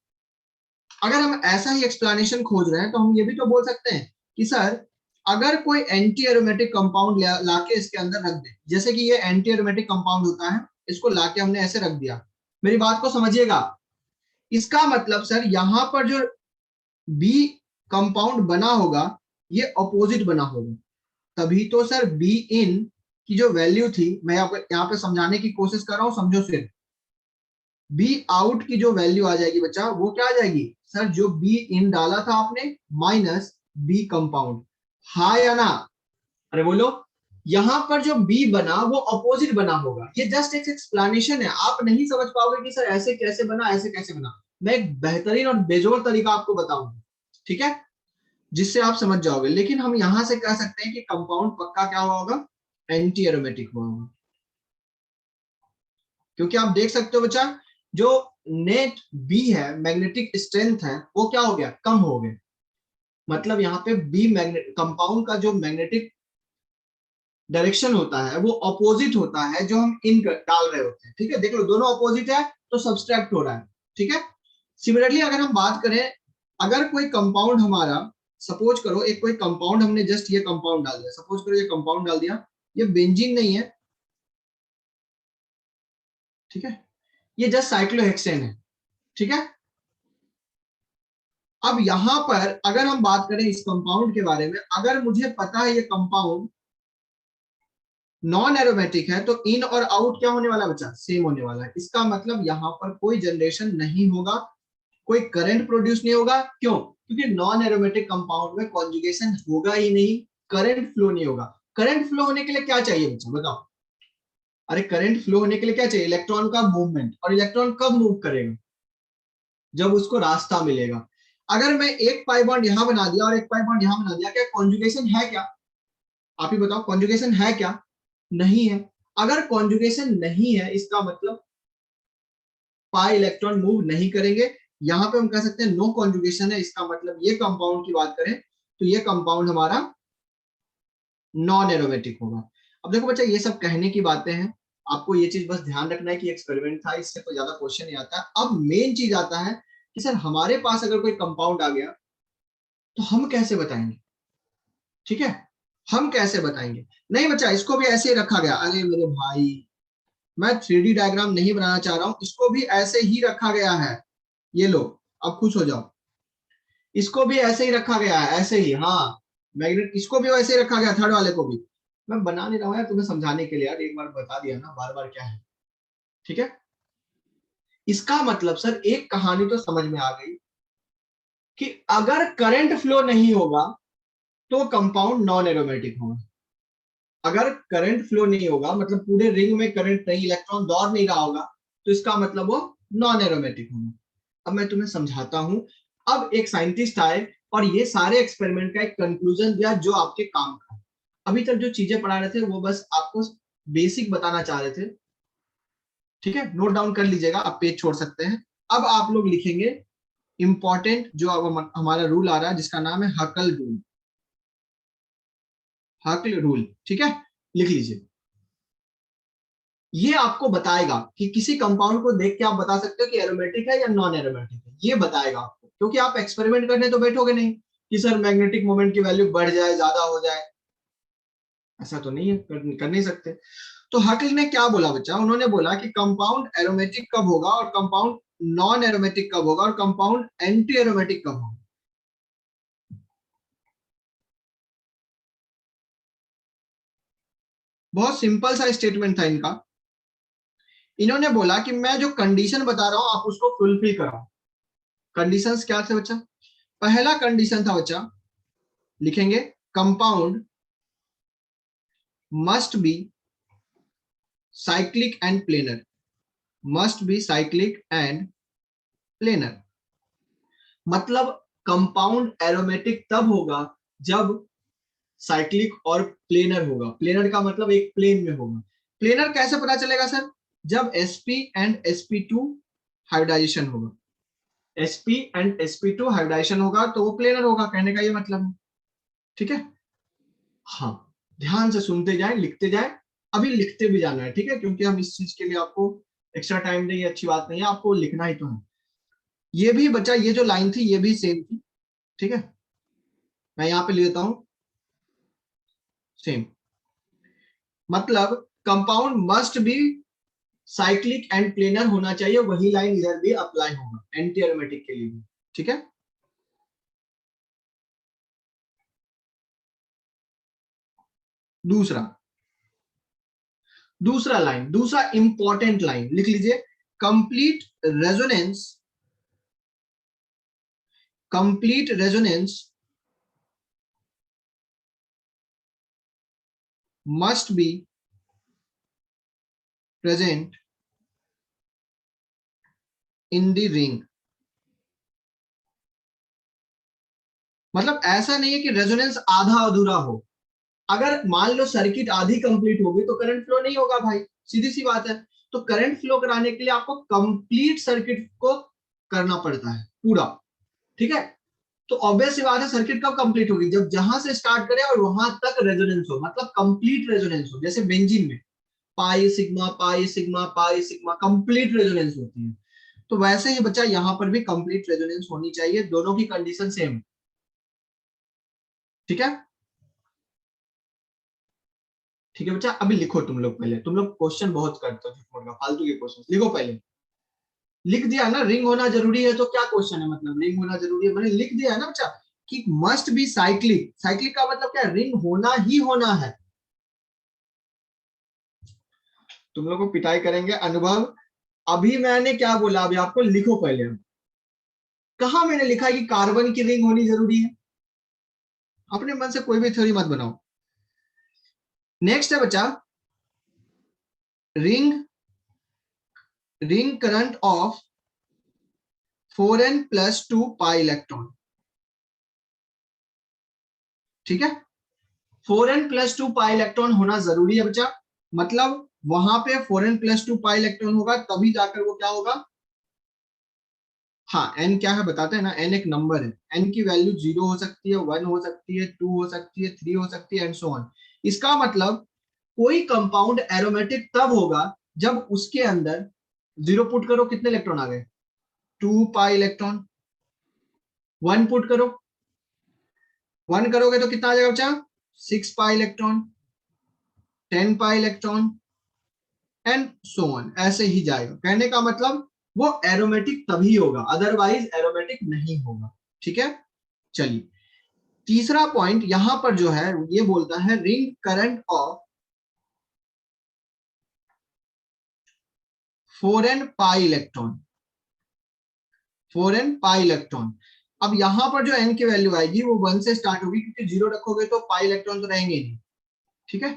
अगर हम ऐसा ही एक्सप्लेनेशन खोज रहे हैं तो हम ये भी तो बोल सकते हैं कि सर अगर कोई एंटी एरोमेटिक कंपाउंड लाके इसके अंदर रख दे, जैसे कि ये एंटी एरोमेटिक कंपाउंड होता है, इसको लाके हमने ऐसे रख दिया, मेरी बात को समझिएगा। इसका मतलब सर यहाँ पर जो बी कंपाउंड बना होगा ये अपोजिट बना होगा, तभी तो सर बी इन की जो वैल्यू थी, मैं आपको यहाँ पे समझाने की कोशिश कर रहा हूं, समझो। सिर्फ बी आउट की जो वैल्यू आ जाएगी बच्चा, वो क्या आ जाएगी सर, जो बी इन डाला था आपने माइनस बी कंपाउंड। हाँ या ना? अरे बोलो, यहां पर जो बी बना वो अपोजिट बना होगा। ये जस्ट एक एक्सप्लेनेशन है, आप नहीं समझ पाओगे कि सर ऐसे कैसे बना, ऐसे कैसे बना। मैं एक बेहतरीन और बेजोड़ तरीका आपको बताऊंगा, ठीक है, जिससे आप समझ जाओगे। लेकिन हम यहां से कह सकते हैं कि कंपाउंड पक्का क्या हुआ होगा, एंटी एरोमेटिक हुआ होगा। क्योंकि आप देख सकते हो बच्चा, जो नेट बी है, मैग्नेटिक स्ट्रेंथ है, वो क्या हो गया, कम हो गया। मतलब यहाँ पे बी मैग्नेट कंपाउंड का जो मैग्नेटिक डायरेक्शन होता है वो अपोजिट होता है जो हम इन डाल रहे होते हैं, ठीक है। देख लो, दोनों अपोजिट है तो सब्सट्रैक्ट हो रहा है, ठीक है। सिमिलरली अगर हम बात करें, अगर कोई कंपाउंड हमारा, सपोज करो एक कोई कंपाउंड हमने जस्ट ये कंपाउंड डाल दिया, सपोज करो ये कंपाउंड डाल दिया, ये बेंजीन नहीं है, ठीक है, ये जस्ट साइक्लोहेक्सेन है, ठीक है। अब यहां पर अगर हम बात करें इस कंपाउंड के बारे में, अगर मुझे पता है ये कंपाउंड नॉन एरोमेटिक है, तो इन और आउट क्या होने वाला है बच्चा, सेम होने वाला है। इसका मतलब यहां पर कोई जनरेशन नहीं होगा, कोई करंट प्रोड्यूस नहीं होगा। क्यों? क्योंकि नॉन एरोमेटिक कंपाउंड में कॉन्जुगेशन होगा ही नहीं, करंट फ्लो नहीं होगा। करंट फ्लो होने के लिए क्या चाहिए बच्चा, बताओ? अरे करंट फ्लो होने के लिए क्या चाहिए, इलेक्ट्रॉन का मूवमेंट। और इलेक्ट्रॉन कब मूव करेगा, जब उसको रास्ता मिलेगा। अगर मैं एक पाई बॉन्ड यहां बना दिया और एक पाई बॉन्ड यहां बना दिया, क्या कॉन्जुगेशन है क्या? आप ही बताओ, कॉन्जुगेशन है क्या? नहीं है। अगर कॉन्जुगेशन नहीं है इसका मतलब पाई इलेक्ट्रॉन मूव नहीं करेंगे। यहां पे हम कह सकते हैं नो कॉन्जुगेशन है, इसका मतलब ये कंपाउंड की बात करें तो ये कंपाउंड हमारा नॉन एरोमेटिक होगा। अब देखो बच्चा, ये सब कहने की बातें हैं, आपको ये चीज बस ध्यान रखना है कि एक्सपेरिमेंट था, इससे कोई ज्यादा क्वेश्चन नहीं आता है। अब मेन चीज आता है कि सर हमारे पास अगर कोई कंपाउंड आ गया तो हम कैसे बताएंगे? ठीक है, हम कैसे बताएंगे? नहीं बच्चा, इसको भी ऐसे ही रखा गया। अरे मेरे भाई, मैं 3D डायग्राम नहीं बनाना चाह रहा हूं, इसको भी ऐसे ही रखा गया है। ये लो, अब खुश हो जाओ। इसको भी ऐसे ही रखा गया है, ऐसे ही। हाँ, मैग्नेट इसको भी वैसे ही रखा गया, थर्ड वाले को भी। मैं बना नहीं रहा हूं यार, तुम्हें समझाने के लिए यार, एक बार बता दिया ना, बार बार क्या है। ठीक है, इसका मतलब सर एक कहानी तो समझ में आ गई कि अगर करंट फ्लो नहीं होगा तो कंपाउंड नॉन एरोमेटिक होगा। अगर करंट फ्लो नहीं होगा, मतलब पूरे रिंग में करंट नहीं, इलेक्ट्रॉन दौड़ नहीं रहा होगा, तो इसका मतलब वो नॉन एरोमेटिक होगा। अब मैं तुम्हें समझाता हूं। अब एक साइंटिस्ट आए और ये सारे एक्सपेरिमेंट का एक कंक्लूजन दिया जो आपके काम का। अभी तक जो चीजें पढ़ा रहे थे वो बस आपको बेसिक बताना चाह रहे थे। ठीक है, नोट डाउन कर लीजिएगा, आप पेज छोड़ सकते हैं। अब आप लोग लिखेंगे इंपॉर्टेंट जो अब हमारा रूल आ रहा है, जिसका नाम है हकल रूल। हकल रूल, ठीक है, लिख लीजिए। ये आपको बताएगा कि किसी कंपाउंड को देख के आप बता सकते हो कि एरोमेटिक है या नॉन एरोमेटिक है। ये बताएगा आपको, क्योंकि आप एक्सपेरिमेंट करने तो बैठोगे नहीं कि सर मैग्नेटिक मोमेंट की वैल्यू बढ़ जाए, ज्यादा हो जाए, ऐसा तो नहीं है, कर नहीं सकते। तो हकल ने क्या बोला बच्चा? उन्होंने बोला कि कंपाउंड एरोमेटिक कब होगा और कंपाउंड नॉन एरोमेटिक कब होगा और कंपाउंड एंटी एरोमेटिक कब होगा। बहुत सिंपल सा स्टेटमेंट था इनका। इन्होंने बोला कि मैं जो कंडीशन बता रहा हूं आप उसको फुलफिल करो। कंडीशंस क्या थे बच्चा? पहला कंडीशन था बच्चा, लिखेंगे compound must be cyclic and planar. Must be cyclic and planar मतलब कंपाउंड एरोमेटिक तब होगा जब साइक्लिक और प्लेनर होगा। प्लेनर का मतलब एक प्लेन में होगा। प्लेनर कैसे पता चलेगा सर? जब sp एंड sp2 हाइब्रिडाइजेशन होगा। sp एंड sp2 हाइब्रिडाइजेशन होगा तो वो प्लेनर होगा, कहने का ये मतलब है। ठीक है, हाँ, ध्यान से सुनते जाएं, लिखते जाएं। अभी लिखते भी जाना है, ठीक है, क्योंकि हम इस चीज के लिए आपको एक्स्ट्रा टाइम देंगे, अच्छी बात नहीं है, आपको लिखना ही तो है। ये भी बच्चा, ये जो लाइन थी ये भी सेम थी। ठीक है, मैं यहां पे लिख देता हूं सेम। मतलब compound must be cyclic and planar होना चाहिए, वही लाइन इधर भी अप्लाई होगा एंटी एरोमेटिक के लिए भी। ठीक है, दूसरा लाइन, दूसरा इंपॉर्टेंट लाइन लिख लीजिए। Complete resonance, complete resonance must be present in the ring। मतलब ऐसा नहीं है कि रेजोनेंस आधा अधूरा हो। अगर मान लो सर्किट आधी कंप्लीट होगी तो करंट फ्लो नहीं होगा भाई, सीधी सी बात है। तो करंट फ्लो कराने के लिए आपको कंप्लीट सर्किट को करना पड़ता है पूरा। ठीक है, तो ऑब्वियस सी बात है सर्किट कब कंप्लीट होगी? जब जहां से स्टार्ट करे और वहां तक रेजोनेंस हो, मतलब कंप्लीट रेजोनेंस हो। जैसे बेंजीन में pi sigma pi sigma pi sigma complete resonance होती है, तो वैसे ही बच्चा यहां पर भी कंप्लीट रेजोनेंस होनी चाहिए। दोनों की कंडीशन सेम। ठीक है, ठीक है बच्चा, अभी लिखो तुम लोग पहले। तुम लोग क्वेश्चन बहुत करते हो, फालतू के क्वेश्चन लिखो पहले। लिख दिया ना रिंग होना जरूरी है, तो क्या क्वेश्चन है? मतलब रिंग होना जरूरी है, मैंने लिख दिया है ना बच्चा कि मस्ट बी साइक्लिक। साइक्लिक का मतलब क्या? रिंग होना ही होना है। तुम लोग को पिटाई करेंगे अनुभव। अभी मैंने क्या बोला? अभी आपको लिखो पहले। कहा मैंने लिखा कि कार्बन की रिंग होनी जरूरी है? अपने मन से कोई भी थ्योरी मत बनाओ। नेक्स्ट है बच्चा, ring current of 4n + 2 pi electron, ठीक है। 4n + 2 पाई इलेक्ट्रॉन होना जरूरी है बच्चा, मतलब वहां पे 4n + 2 पाई इलेक्ट्रॉन होगा तभी जाकर वो क्या होगा। हाँ, n क्या है बताते हैं ना, n एक नंबर है, n की वैल्यू 0 हो सकती है, 1 हो सकती है, 2 हो सकती है, 3 हो सकती है एंड सो ऑन। इसका मतलब कोई कंपाउंड एरोमेटिक तब होगा जब उसके अंदर 0 पुट करो, कितने इलेक्ट्रॉन आ गए, 2 पाई इलेक्ट्रॉन। 1 पुट करो, 1 करोगे तो कितना आ जाएगा बच्चा, 6 pi electron, 10 pi electron and so on, ऐसे ही जाएगा। कहने का मतलब वो एरोमेटिक तभी होगा, अदरवाइज एरोमेटिक नहीं होगा, ठीक है। चलिए, तीसरा पॉइंट यहां पर जो है ये बोलता है ring current of 4n pi electron, 4n pi electron. अब यहां पर जो n की वैल्यू आएगी वो 1 से स्टार्ट होगी, क्योंकि 0 रखोगे तो पाई इलेक्ट्रॉन तो रहेंगे नहीं, ठीक है।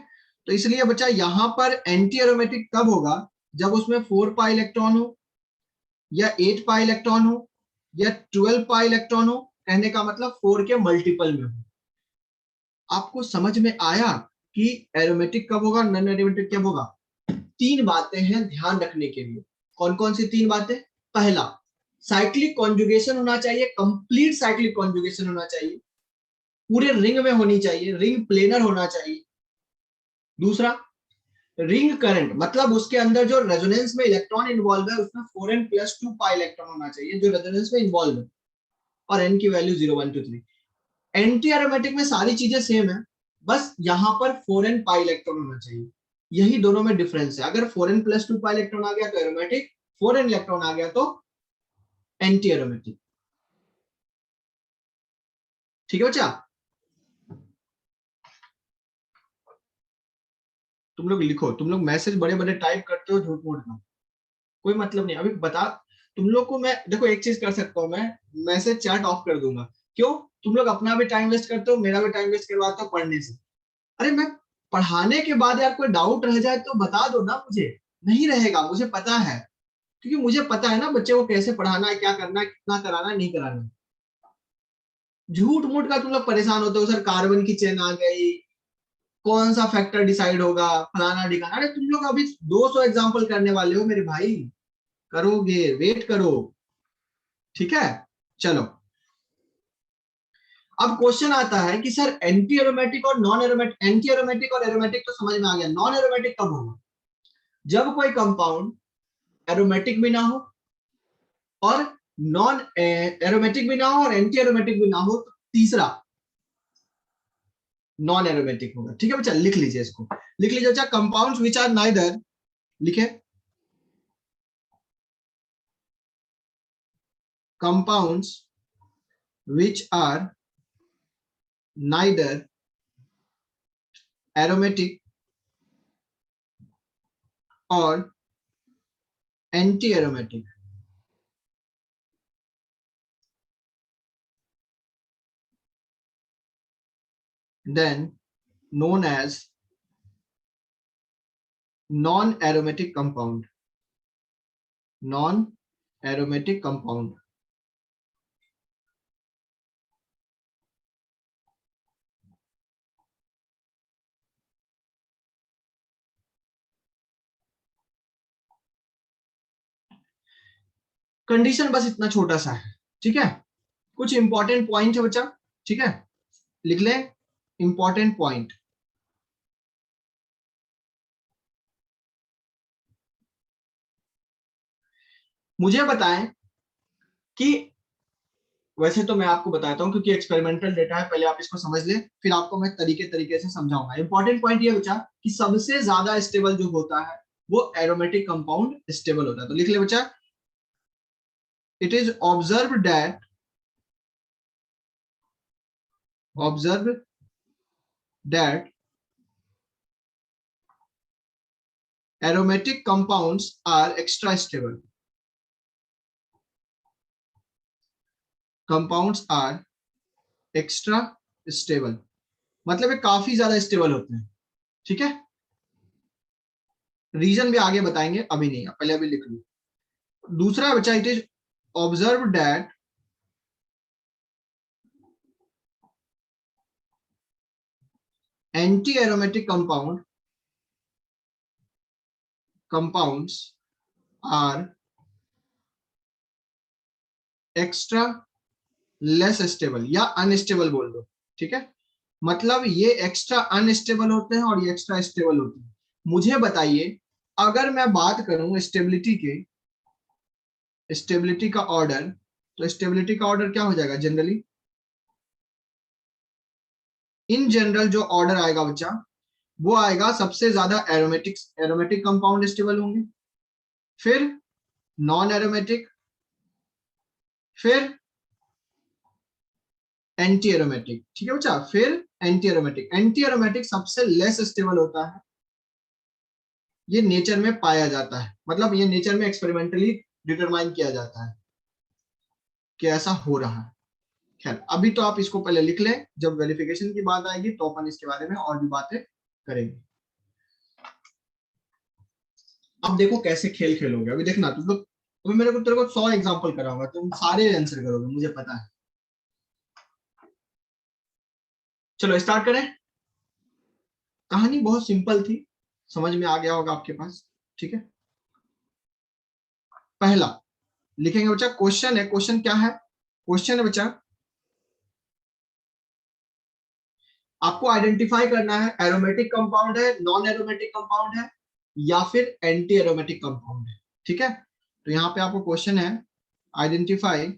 तो इसलिए बच्चा यहां पर एंटी एरोमेटिक तब होगा जब उसमें 4 पाई इलेक्ट्रॉन हो, या 8 पाई इलेक्ट्रॉन हो, या 12 पाई इलेक्ट्रॉन हो। कहने का मतलब 4 के मल्टीपल में हो। आपको समझ में आया कि एरोमेटिक कब होगा, नॉन एरोमेटिक कब होगा। 3 बातें हैं ध्यान रखने के लिए। कौन कौन सी 3 बातें। पहला, साइक्लिक कॉन्जुगेशन होना चाहिए, कंप्लीट साइक्लिक कॉन्जुगेशन होना चाहिए, पूरे रिंग में होनी चाहिए, रिंग प्लेनर होना चाहिए। दूसरा, रिंग करंट मतलब उसके अंदर जो रेजोनेंस में इलेक्ट्रॉन इन्वॉल्व है उसमें 4n + 2 पाई इलेक्ट्रॉन होना चाहिए जो रेजोनेंस में इन्वॉल्व है, और n की वैल्यू 0 1 2 3। एंटी एरोमेटिक में सारी चीजें सेम है, बस यहां पर 4n पाई इलेक्ट्रॉन होना चाहिए, यही दोनों में डिफरेंस है। अगर 4n + 2 पाई इलेक्ट्रॉन आ गया तो एरोमेटिक, 4n इलेक्ट्रॉन आ गया तो एंटी एरोमेटिक, ठीक है बच्चा। तुम लोग लिखो, तुम लोग मैसेज बड़े बड़े टाइप करते हो झूठ मूठ का, कोई मतलब नहीं। अभी बता, तुम लोग को मैं देखो एक चीज कर सकता हूँ, मैं मैसेज चैट ऑफ कर दूंगा। क्यों, तुम लोग अपना भी टाइम वेस्ट करते हो, मेरा भी टाइम वेस्ट करवाते हो पढ़ने से। अरे मैं पढ़ाने के बाद यार कोई डाउट रह जाए तो बता दो ना मुझे। नहीं रहेगा, मुझे पता है, क्योंकि मुझे पता है ना बच्चे को कैसे पढ़ाना है, क्या करना है, कितना कराना है, नहीं कराना है। झूठ मूठ का तुम लोग परेशान होते हो, सर कार्बन की चेन आ गई, कौन सा फैक्टर डिसाइड होगा, फलाना ढिकाना। अरे तुम लोग अभी 200 एग्जाम्पल करने वाले हो मेरे भाई, करोगे, वेट करो, ठीक है। चलो, अब क्वेश्चन आता है कि सर एंटी एरोमेटिक और नॉन एरोमेटिक, एंटी एरोमेटिक और एरोमेटिक तो समझ में आ गया, नॉन एरोमेटिक कब होगा। जब कोई कंपाउंड एरोमेटिक भी ना हो और नॉन एरोमेटिक भी ना हो और एंटी एरोमेटिक भी ना हो, तो तीसरा नॉन एरोमेटिक होगा, ठीक है बच्चा। लिख लीजिए इसको, लिख लीजिए बच्चा, कंपाउंड्स विच आर नाइदर, लिखे, compounds which are neither aromatic or anti-aromatic, then known as non-aromatic compound, non-aromatic compound। Condition बस इतना छोटा सा है, ठीक है। कुछ इंपॉर्टेंट पॉइंट है बच्चा, ठीक है, लिख ले इंपॉर्टेंट पॉइंट। मुझे बताएं कि, वैसे तो मैं आपको बताता हूं क्योंकि एक्सपेरिमेंटल डेटा है, पहले आप इसको समझ ले, फिर आपको मैं तरीके से समझाऊंगा। इंपॉर्टेंट पॉइंट ये बच्चा कि सबसे ज्यादा स्टेबल जो होता है वो एरोमेटिक कंपाउंड स्टेबल होता है। तो लिख ले बच्चा, it is observed that aromatic compounds are extra stable, compounds are extra stable, मतलब ये काफी ज्यादा स्टेबल होते हैं, ठीक है। रीजन भी आगे बताएंगे, अभी नहीं, पहले अभी लिख लो। दूसरा बच्चा, it is observed that anti-aromatic compounds are extra less stable या अनस्टेबल बोल दो, ठीक है। मतलब ये एक्स्ट्रा अनस्टेबल होते हैं और ये एक्स्ट्रा स्टेबल होते हैं। मुझे बताइए, अगर मैं बात करूं स्टेबिलिटी का ऑर्डर, तो स्टेबिलिटी का ऑर्डर क्या हो जाएगा जनरली? इन जनरल जो ऑर्डर आएगा बच्चा, वो आएगा सबसे ज्यादा एरोमेटिक कंपाउंड स्टेबल होंगे, फिर नॉन एरोमेटिक, फिर एंटी एरोमेटिक, ठीक है बच्चा, फिर एंटी एरोमेटिक। एंटी एरोमेटिक सबसे लेस स्टेबल होता है, ये नेचर में पाया जाता है, मतलब ये नेचर में एक्सपेरिमेंटली डिटरमाइन किया जाता है कि ऐसा हो रहा है। खैर, अभी तो आप इसको पहले लिख लें, जब वेरिफिकेशन की बात आएगी तो अपन इसके बारे में और भी बातें करेंगे। अब देखो कैसे खेल खेलोगे। अभी देखना तुम लोग, अभी तेरे को 100 एग्जांपल कराऊंगा, तुम सारे आंसर करोगे, मुझे पता है। चलो स्टार्ट करें। कहानी बहुत सिंपल थी, समझ में आ गया होगा आपके पास, ठीक है। पहला लिखेंगे बच्चा, क्वेश्चन है। क्वेश्चन क्या है? क्वेश्चन है बच्चा, आपको आइडेंटिफाई करना है एरोमेटिक कंपाउंड है, नॉन एरोमेटिक कंपाउंड है, या फिर एंटी एरोमेटिक कंपाउंड है, ठीक है। तो यहाँ पे आपको क्वेश्चन है, आइडेंटिफाई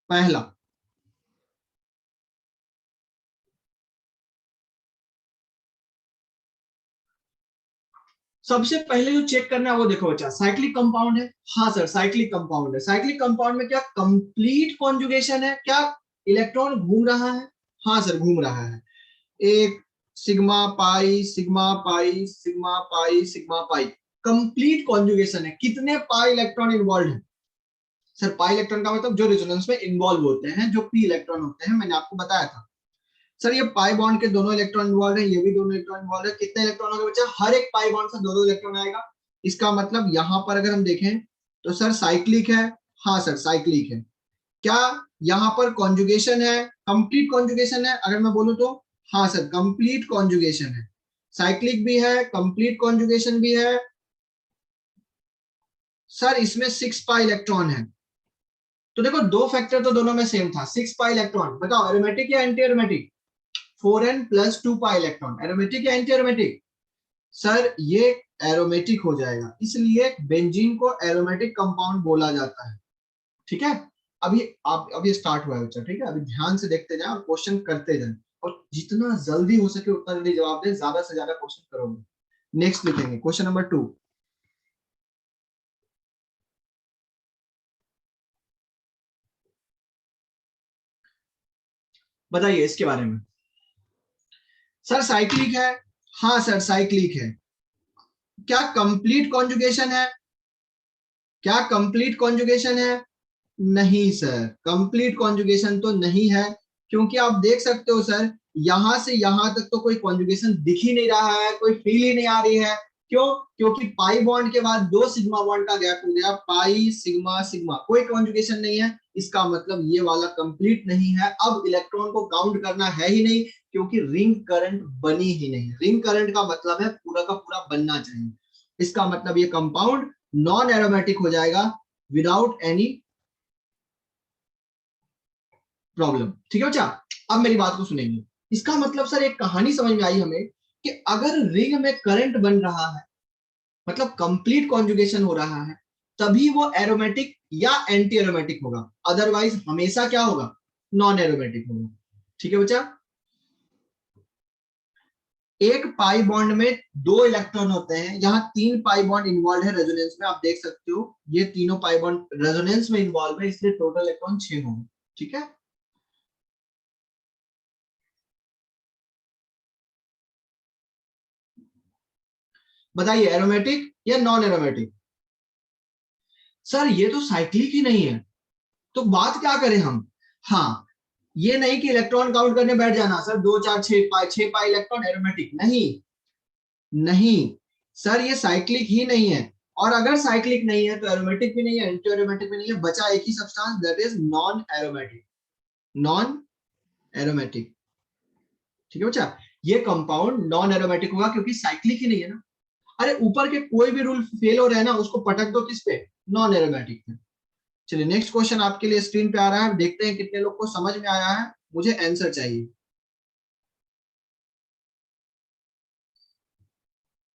पहला, सबसे पहले जो चेक करना है वो देखो बच्चा, साइक्लिक कंपाउंड है। हाँ सर, साइक्लिक कंपाउंड है। साइक्लिक कंपाउंड में क्या कंप्लीट कॉन्जुगेशन है? क्या इलेक्ट्रॉन घूम रहा है? हाँ सर, घूम रहा है। एक sigma pi sigma pi sigma pi sigma pi, complete conjugation है। कितने पाई इलेक्ट्रॉन इन्वॉल्व है? सर पाई इलेक्ट्रॉन का मतलब जो रेजोनेंस में इन्वॉल्व होते हैं, जो पी इलेक्ट्रॉन होते हैं, मैंने आपको बताया था। सर ये पाई बॉन्ड के दोनों इलेक्ट्रॉन इन्वॉल्व है, ये भी दोनों इलेक्ट्रॉन इन्वॉल्व है। कितने इलेक्ट्रॉन होंगे बच्चा? हर एक पाई बॉन्ड से दो इलेक्ट्रॉन आएगा। इसका मतलब यहाँ पर अगर हम देखें तो सर साइक्लिक है। हाँ सर साइक्लिक है। क्या यहाँ पर कॉन्जुगेशन है? कंप्लीट कॉन्जुगेशन है अगर मैं बोलूं तो? हाँ सर, कंप्लीट कॉन्जुगेशन है। साइक्लिक भी है, कंप्लीट कॉन्जुगेशन भी है। सर इसमें 6 पाई इलेक्ट्रॉन है। तो देखो दो फैक्टर तो दोनों में सेम था, 6 पाई इलेक्ट्रॉन। बताओ एरोमेटिक या anti aromatic? 4n + 2 pi electron, aromatic या एंटी एरोमेटिक? सर ये एरोमेटिक हो जाएगा, इसलिए बेंजीन को एरोमेटिक कंपाउंड बोला जाता है, ठीक है। अभी स्टार्ट हुआ है बच्चा, ठीक है। अभी ध्यान से देखते जाए और क्वेश्चन करते जाए, और जितना जल्दी हो सके उतना जल्दी जवाब दें, ज्यादा से ज्यादा क्वेश्चन करोगे। नेक्स्ट लिखेंगे क्वेश्चन नंबर 2। बताइए इसके बारे में। सर साइक्लिक है। हाँ सर साइक्लिक है। क्या कंप्लीट कॉन्जुगेशन है? क्या कंप्लीट कॉन्जुगेशन है? नहीं सर, कंप्लीट कॉन्जुगेशन तो नहीं है, क्योंकि आप देख सकते हो सर, यहां से यहां तक तो कोई कॉन्जुगेशन दिख ही नहीं रहा है, कोई फील ही नहीं आ रही है। क्यों? क्योंकि पाई बॉन्ड के बाद 2 सिग्मा बॉन्ड का गैप हो गया, पाई सिग्मा सिग्मा, कोई कॉन्जुगेशन नहीं है। इसका मतलब ये वाला कंप्लीट नहीं है। अब इलेक्ट्रॉन को काउंट करना है ही नहीं, क्योंकि रिंग करंट बनी ही नहीं। रिंग करंट का मतलब है पूरा का पूरा बनना चाहिए। इसका मतलब ये कंपाउंड नॉन एरोमेटिक हो जाएगा विदाउट एनी प्रॉब्लम, ठीक है बच्चा। अब मेरी बात को सुनेंगे। इसका मतलब सर एक कहानी समझ में आई हमें कि अगर रिंग में करंट बन रहा है, मतलब कंप्लीट कॉन्जुगेशन हो रहा है, तभी वो एरोमेटिक या एंटी एरोमेटिक होगा, अदरवाइज हमेशा क्या होगा? नॉन एरोमेटिक होगा, ठीक है बच्चा। एक पाई बॉन्ड में 2 इलेक्ट्रॉन होते हैं, यहाँ 3 पाई बॉन्ड इन्वॉल्व है रेजोनेंस में। आप देख सकते हो ये तीनों पाई बॉन्ड रेजोनेंस में इन्वॉल्व है, इसलिए टोटल इलेक्ट्रॉन 6 होंगे, ठीक है। बताइए एरोमेटिक या नॉन एरोमेटिक? सर ये तो साइक्लिक ही नहीं है। तो बात क्या करें हम, हाँ ये नहीं कि इलेक्ट्रॉन काउंट करने बैठ जाना सर 2 4 6 पाई इलेक्ट्रॉन एरोमेटिक, नहीं नहीं सर, ये साइक्लिक ही नहीं है। और अगर साइक्लिक नहीं है तो एरोमेटिक भी नहीं है, एंटी एरोमेटिक भी नहीं है, बचा एक ही substance, that is non aromatic. Non aromatic, ठीक है बच्चा, ये कंपाउंड नॉन एरोमेटिक होगा क्योंकि साइक्लिक ही नहीं है ना। अरे ऊपर के कोई भी रूल फेल हो रहा है ना, उसको पटक दो किस पे, नॉन एरोमेटिक पे। चलिए नेक्स्ट क्वेश्चन आपके लिए स्क्रीन पे आ रहा है, देखते हैं कितने लोग को समझ में आया है, मुझे आंसर चाहिए,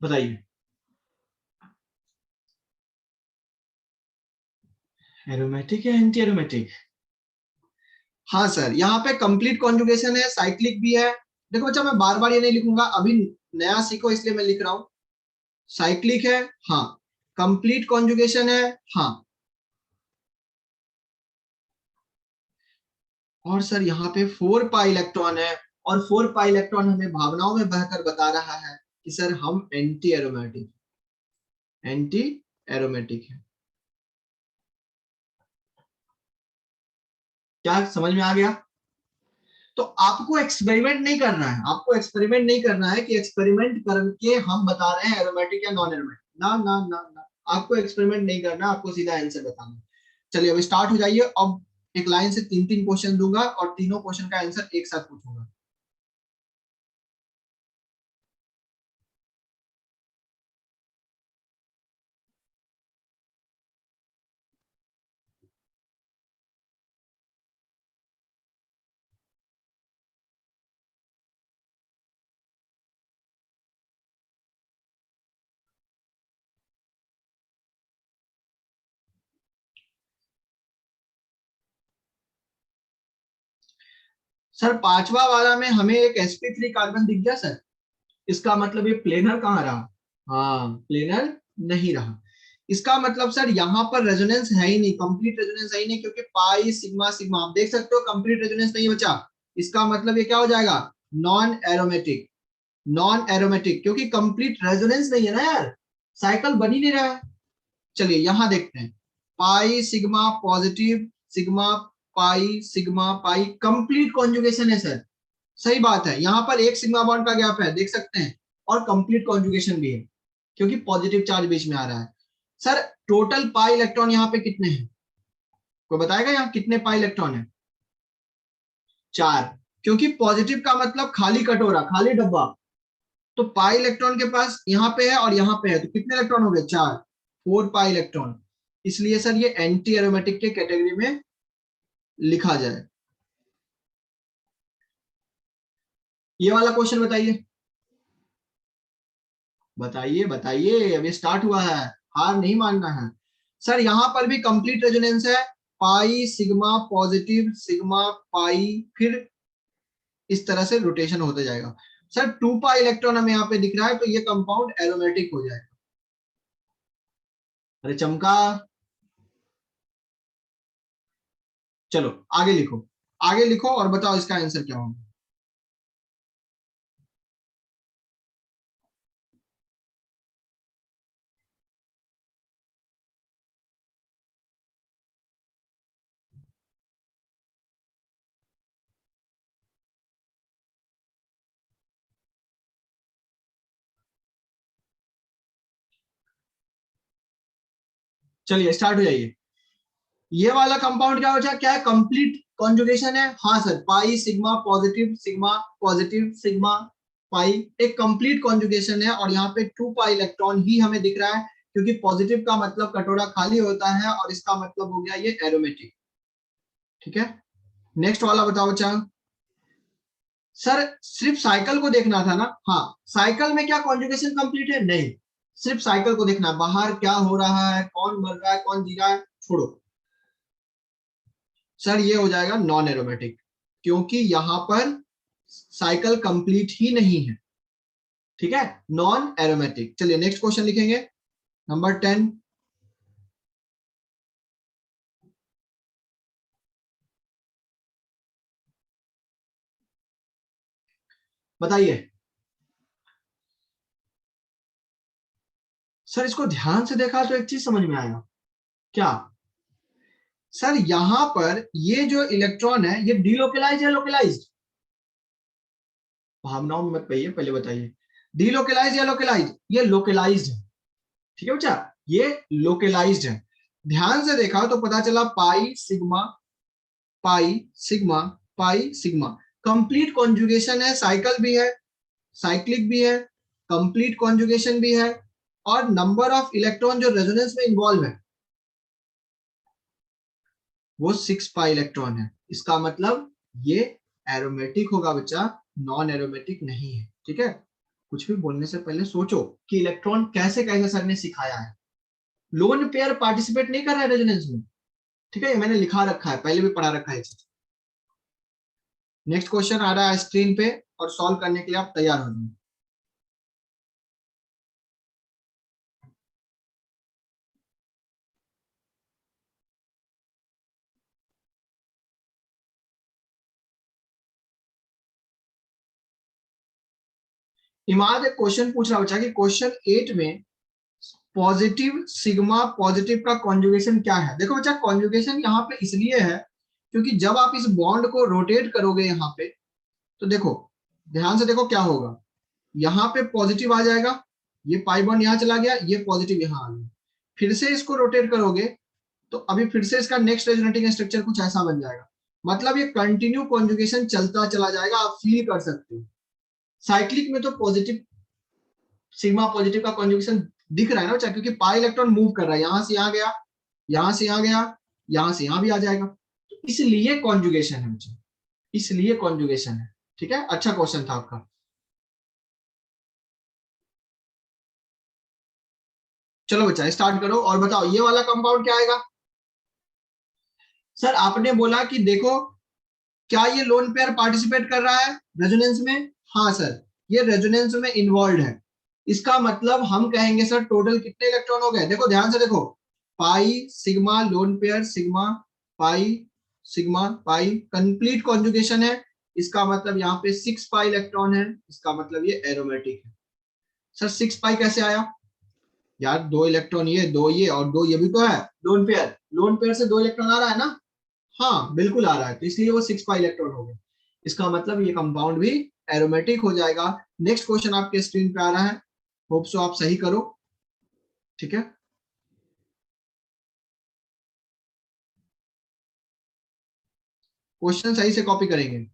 बताइए। एरोमेटिक या एंटी एरोमेटिक? हाँ सर, यहाँ पे कंप्लीट कॉन्जुगेशन है, साइक्लिक भी है। देखो बच्चा मैं बार बार ये नहीं लिखूंगा, अभी नया सीखो इसलिए मैं लिख रहा हूं। साइक्लिक है हाँ, कंप्लीट कॉन्जुगेशन है हाँ, और सर यहाँ पे 4 पाई इलेक्ट्रॉन है, और 4 पाई इलेक्ट्रॉन हमें भावनाओं में बहकर बता रहा है कि सर हम एंटी एरोमेटिक, एंटी एरोमेटिक है। क्या समझ में आ गया? तो आपको एक्सपेरिमेंट नहीं करना है, आपको एक्सपेरिमेंट नहीं करना है कि एक्सपेरिमेंट करके हम बता रहे हैं एरोमेटिक या नॉन एरोमेटिक, ना ना ना ना, आपको एक्सपेरिमेंट नहीं करना, आपको सीधा आंसर बताना। चलिए अब स्टार्ट हो जाइए। अब एक लाइन से 3 क्वेश्चन दूंगा और तीनों क्वेश्चन का आंसर एक साथ पूछूंगा। सर पांचवा वाला में हमें एक sp3 कार्बन दिख गया सर, इसका मतलब ये प्लेनर कहाँ रहा, हाँ प्लेनर नहीं रहा। इसका मतलब सर यहाँ पर रेजोनेंस है ही नहीं, कंप्लीट रेजोनेंस है ही नहीं, क्योंकि पाई सिग्मा सिग्मा आप देख सकते हो कंप्लीट रेजोनेंस नहीं बचा। इसका मतलब ये क्या हो जाएगा, नॉन एरोमेटिक, नॉन एरोमेटिक, क्योंकि कंप्लीट रेजोनेंस नहीं है ना यार, साइकिल बन ही नहीं रहा है। चलिए यहां देखते हैं, pi sigma positive, sigma pi sigma pi, complete conjugation है सर, सही बात है, यहाँ पर एक सिग्मा बॉन्ड का गैप है देख सकते हैं, और कंप्लीट कॉन्जुगेशन भी है क्योंकि पॉजिटिव चार्ज बीच में आ रहा है। सर टोटल पाई इलेक्ट्रॉन यहाँ पे कितने हैं, कोई बताएगा यहाँ कितने पाई इलेक्ट्रॉन है? 4, क्योंकि पॉजिटिव का मतलब खाली कटोरा, खाली डब्बा, तो पाई इलेक्ट्रॉन के पास यहाँ पे है और यहाँ पे है, तो कितने इलेक्ट्रॉन हो गए 4, 4 पाई इलेक्ट्रॉन। इसलिए सर ये एंटी एरोमेटिक के कैटेगरी में लिखा जाए। ये वाला क्वेश्चन बताइए, बताइए बताइए, अभी स्टार्ट हुआ है, हार नहीं मानना है। सर यहां पर भी कंप्लीट रेजोनेंस है, pi sigma positive sigma pi, फिर इस तरह से रोटेशन होते जाएगा। सर 2 पाई इलेक्ट्रॉन हमें यहाँ पे दिख रहा है, तो ये कंपाउंड एरोमेटिक हो जाएगा। अरे चमका, चलो आगे लिखो, आगे लिखो और बताओ इसका आंसर क्या होगा। चलिए स्टार्ट हो जाइए। ये वाला कंपाउंड क्या हो जाए, क्या है, कंप्लीट कॉन्जुगेशन है, हाँ sir, pi sigma positive sigma pi, एक कंप्लीट कॉन्जुगेशन है, और यहाँ पे 2 पाई इलेक्ट्रॉन ही हमें दिख रहा है, क्योंकि पॉजिटिव का मतलब कटोरा खाली होता है, और इसका मतलब हो गया ये एरोमेटिक। ठीक है, नेक्स्ट वाला बताओ बच्चा। सर सिर्फ साइकिल को देखना था ना, हाँ साइकिल में क्या कॉन्जुगेशन कंप्लीट है, नहीं, सिर्फ साइकिल को देखना, बाहर क्या हो रहा है, कौन मर रहा है कौन जी रहा है छोड़ो। सर ये हो जाएगा नॉन एरोमेटिक, क्योंकि यहां पर साइकिल कंप्लीट ही नहीं है। ठीक है, नॉन एरोमेटिक। चलिए नेक्स्ट क्वेश्चन लिखेंगे, नंबर 10। बताइए सर, इसको ध्यान से देखा तो एक चीज समझ में आया, क्या? सर यहां पर ये जो इलेक्ट्रॉन है ये डीलोकलाइज है लोकलाइज्ड? भावनाओं में मत पाइए, पहले बताइए डीलोकलाइज या लोकलाइज? ये लोकलाइज्ड है, ठीक है बच्चा, ये लोकलाइज्ड है। ध्यान से देखा तो पता चला pi sigma pi sigma pi sigma, complete conjugation है, साइकिल भी है, साइक्लिक भी है, कंप्लीट कॉन्जुगेशन भी है, और नंबर ऑफ इलेक्ट्रॉन जो रेजोनेंस में इन्वॉल्व है वो 6 पाई इलेक्ट्रॉन है। इसका मतलब ये एरोमेटिक होगा बच्चा, नॉन एरोमेटिक नहीं है, ठीक है। कुछ भी बोलने से पहले सोचो कि इलेक्ट्रॉन कैसे कैसे सर ने सिखाया है। लोन पेयर पार्टिसिपेट नहीं कर रहा है रेजोनेंस में, ठीक है, ये मैंने लिखा रखा है, पहले भी पढ़ा रखा है। नेक्स्ट क्वेश्चन आ रहा है स्क्रीन पे और सॉल्व करने के लिए आप तैयार हो जाइए। इमाद एक क्वेश्चन पूछ रहा बच्चा कि क्वेश्चन 8 में पॉजिटिव सिग्मा पॉजिटिव का कॉन्जुगेशन क्या है। देखो बच्चा, कॉन्जुगेशन यहाँ पे इसलिए है क्योंकि जब आप इस बॉन्ड को रोटेट करोगे यहाँ पे, तो देखो ध्यान से देखो क्या होगा, यहाँ पे पॉजिटिव आ जाएगा, ये पाई बॉन्ड यहाँ चला गया, ये पॉजिटिव यहाँ आ गया, फिर से इसको रोटेट करोगे तो अभी फिर से इसका नेक्स्ट रेजोनेटिंग स्ट्रक्चर कुछ ऐसा बन जाएगा। मतलब ये कंटिन्यू कॉन्जुगेशन चलता चला जाएगा, आप फील कर सकते हो। साइक्लिक में तो पॉजिटिव सिग्मा पॉजिटिव का कॉन्जुगेशन दिख रहा है ना बच्चा, क्योंकि पाई इलेक्ट्रॉन मूव कर रहा है, यहां से यहाँ गया, यहां से यहाँ गया, यहां से यहाँ भी आ जाएगा, तो इसलिए कॉन्जुगेशन है बच्चा, इसलिए कॉन्जुगेशन है, ठीक है। अच्छा क्वेश्चन था आपका। चलो बच्चा स्टार्ट करो और बताओ ये वाला कंपाउंड क्या आएगा। सर आपने बोला कि देखो क्या ये लोन पेयर पार्टिसिपेट कर रहा है रेजोनेंस में? हाँ सर, ये रेजोनेंस में इन्वॉल्व है। इसका मतलब हम कहेंगे सर टोटल कितने इलेक्ट्रॉन हो गए। देखो ध्यान से देखो, pi sigma lone pair sigma pi complete conjugation है, इसका मतलब यहाँ पे 6 पाई इलेक्ट्रॉन है, इसका मतलब ये एरोमेटिक है। सर 6 पाई कैसे आया यार? 2 इलेक्ट्रॉन ये, 2 ये और 2 ये भी तो है लोन पेयर से 2 इलेक्ट्रॉन आ रहा है ना? हाँ बिल्कुल आ रहा है, तो इसलिए वो 6 पाई इलेक्ट्रॉन हो गए। इसका मतलब ये कंपाउंड भी एरोमेटिक हो जाएगा। नेक्स्ट क्वेश्चन आपके स्क्रीन पे आ रहा है, होप सो आप सही करो, ठीक है। क्वेश्चन सही से कॉपी करेंगे।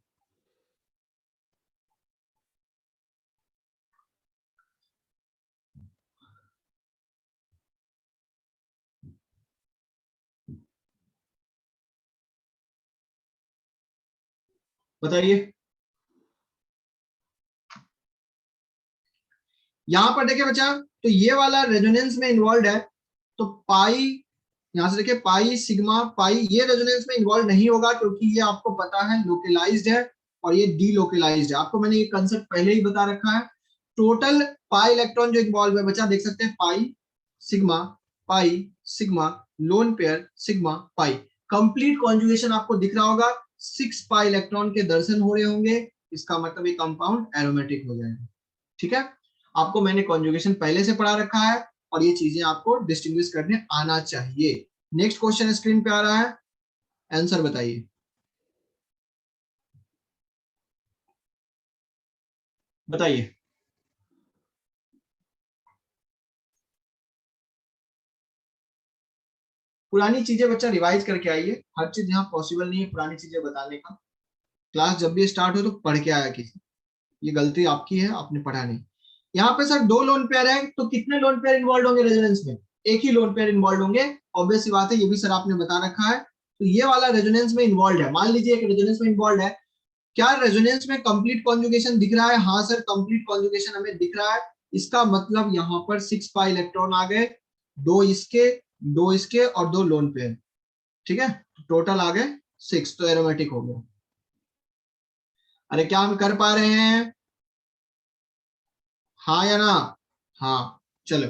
बताइए, यहां पर देखिए बच्चा, तो ये वाला रेजोनेंस में इन्वॉल्व है, तो पाई, यहां से देखिए पाई सिग्मा पाई, ये रेजोनेंस में इन्वॉल्व नहीं होगा क्योंकि ये आपको पता है लोकलाइज्ड है और ये डीलोकलाइज्ड है। आपको मैंने ये कंसेप्ट पहले ही बता रखा है। टोटल पाई इलेक्ट्रॉन जो इन्वॉल्व है बच्चा, देख सकते हैं pi sigma lone pair sigma pi, complete conjugation आपको दिख रहा होगा, 6 पाई इलेक्ट्रॉन के दर्शन हो रहे होंगे, इसका मतलब ये कंपाउंड एरोमेटिक हो जाएगा, ठीक है। आपको मैंने कॉन्जुगेशन पहले से पढ़ा रखा है और ये चीजें आपको डिस्टिंग्विश करने आना चाहिए। नेक्स्ट क्वेश्चन स्क्रीन पे आ रहा है, आंसर बताइए। बताइए, पुरानी चीजें बच्चा रिवाइज करके आइए, हर चीज यहाँ पॉसिबल नहीं है पुरानी चीजें बताने का। क्लास जब भी स्टार्ट हो तो पढ़ के आया किसी, ये गलती आपकी है, आपने पढ़ा नहीं। यहाँ पे सर 2 लोन पेयर है, तो कितने लोन पेयर इन्वॉल्व होंगे रेजोनेंस में? एक ही लोन पेयर इन्वॉल्व होंगे, ऑब्वियस सी बात है, ये भी सर आपने बता रखा है। तो ये वाला रेजोनेंस में इन्वॉल्व है, मान लीजिए एक रेजोनेंस में इन्वॉल्व है, क्या रेजोनेंस में कंप्लीट कॉन्जुगेशन दिख रहा है? हाँ सर कंप्लीट कॉन्जुगेशन हमें दिख रहा है। इसका मतलब यहाँ पर 6 पाई इलेक्ट्रॉन आ गए, 2 इसके और 2 लोन पेयर, ठीक है, टोटल आ गए 6, तो एरोमेटिक हो गया। अरे क्या हम कर पा रहे हैं? हाँ या ना? हाँ चलो,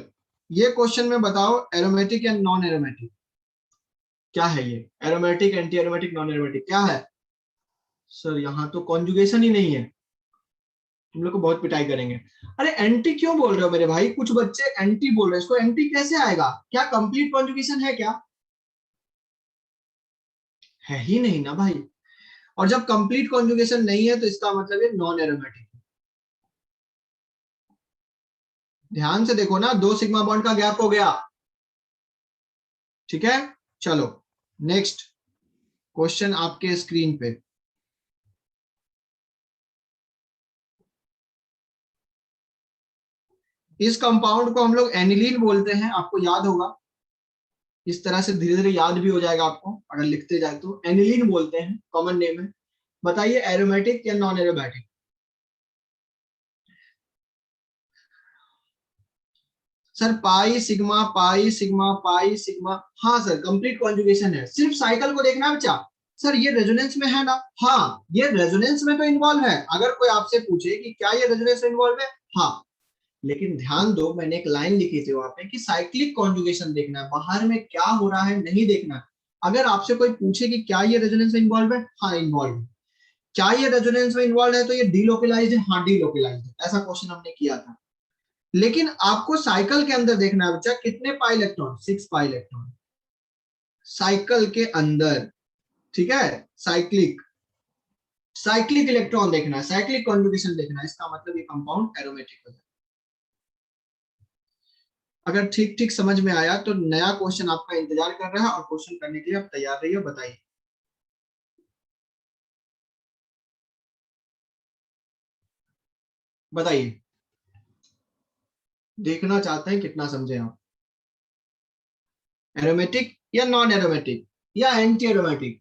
ये क्वेश्चन में बताओ एरोमेटिक या नॉन एरोमेटिक क्या है? ये aromatic, anti aromatic, non aromatic क्या है? सर यहाँ तो कॉन्जुगेशन ही नहीं है, तुम लोग को बहुत पिटाई करेंगे। अरे एंटी क्यों बोल रहे हो मेरे भाई? कुछ बच्चे एंटी बोल रहे हैं, इसको एंटी कैसे आएगा? क्या कंप्लीट कॉन्जुगेशन है क्या? है ही नहीं ना भाई। और जब कंप्लीट कॉन्जुगेशन नहीं है तो इसका मतलब ये नॉन एरोमेटिक। ध्यान से देखो ना, 2 सिग्मा बॉन्ड का गैप हो गया। ठीक है, चलो नेक्स्ट क्वेश्चन आपके स्क्रीन पे। इस कंपाउंड को हम लोग एनिलीन बोलते हैं, आपको याद होगा। इस तरह से धीरे धीरे याद भी हो जाएगा आपको अगर लिखते जाए तो। एनिलीन बोलते हैं, कॉमन नेम है। बताइए एरोमेटिक या non aromatic? Sir pi sigma pi sigma pi sigma, हाँ सर कंप्लीट कॉन्जुगेशन है। सिर्फ साइकिल को देखना है बच्चा। सर ये रेजोनेंस में है ना? हाँ ये रेजोनेंस में तो इन्वॉल्व है। अगर कोई आपसे पूछे कि क्या ये रेजोनेंस में इन्वॉल्व है, हाँ, लेकिन ध्यान दो मैंने एक लाइन लिखी थी वहां पे कि साइक्लिक कॉन्जुगेशन देखना है, बाहर में क्या हो रहा है नहीं देखना है। अगर आपसे कोई पूछे कि क्या ये रेजोनेंस में इन्वॉल्व है, हाँ इन्वॉल्व है। क्या ये रेजोनेंस में इन्वॉल्व है तो ये डीलोकलाइज्ड है, हाँ डीलोकलाइज्ड है। ऐसा क्वेश्चन हमने किया था। लेकिन आपको साइकिल के अंदर देखना है बच्चा, कितने pi electron? 6 pi electron cycle के अंदर। ठीक है, साइक्लिक साइक्लिक इलेक्ट्रॉन देखना है, साइक्लिक कॉन्जुगेशन देखना है। इसका मतलब ये कंपाउंड एरोमेटिक हो जाए। अगर ठीक ठीक समझ में आया तो नया क्वेश्चन आपका इंतजार कर रहा है और क्वेश्चन करने के लिए आप तैयार रहिए। बताइए बताइए, देखना चाहते हैं कितना समझे आप। एरोमेटिक या नॉन एरोमेटिक या एंटी एरोमेटिक?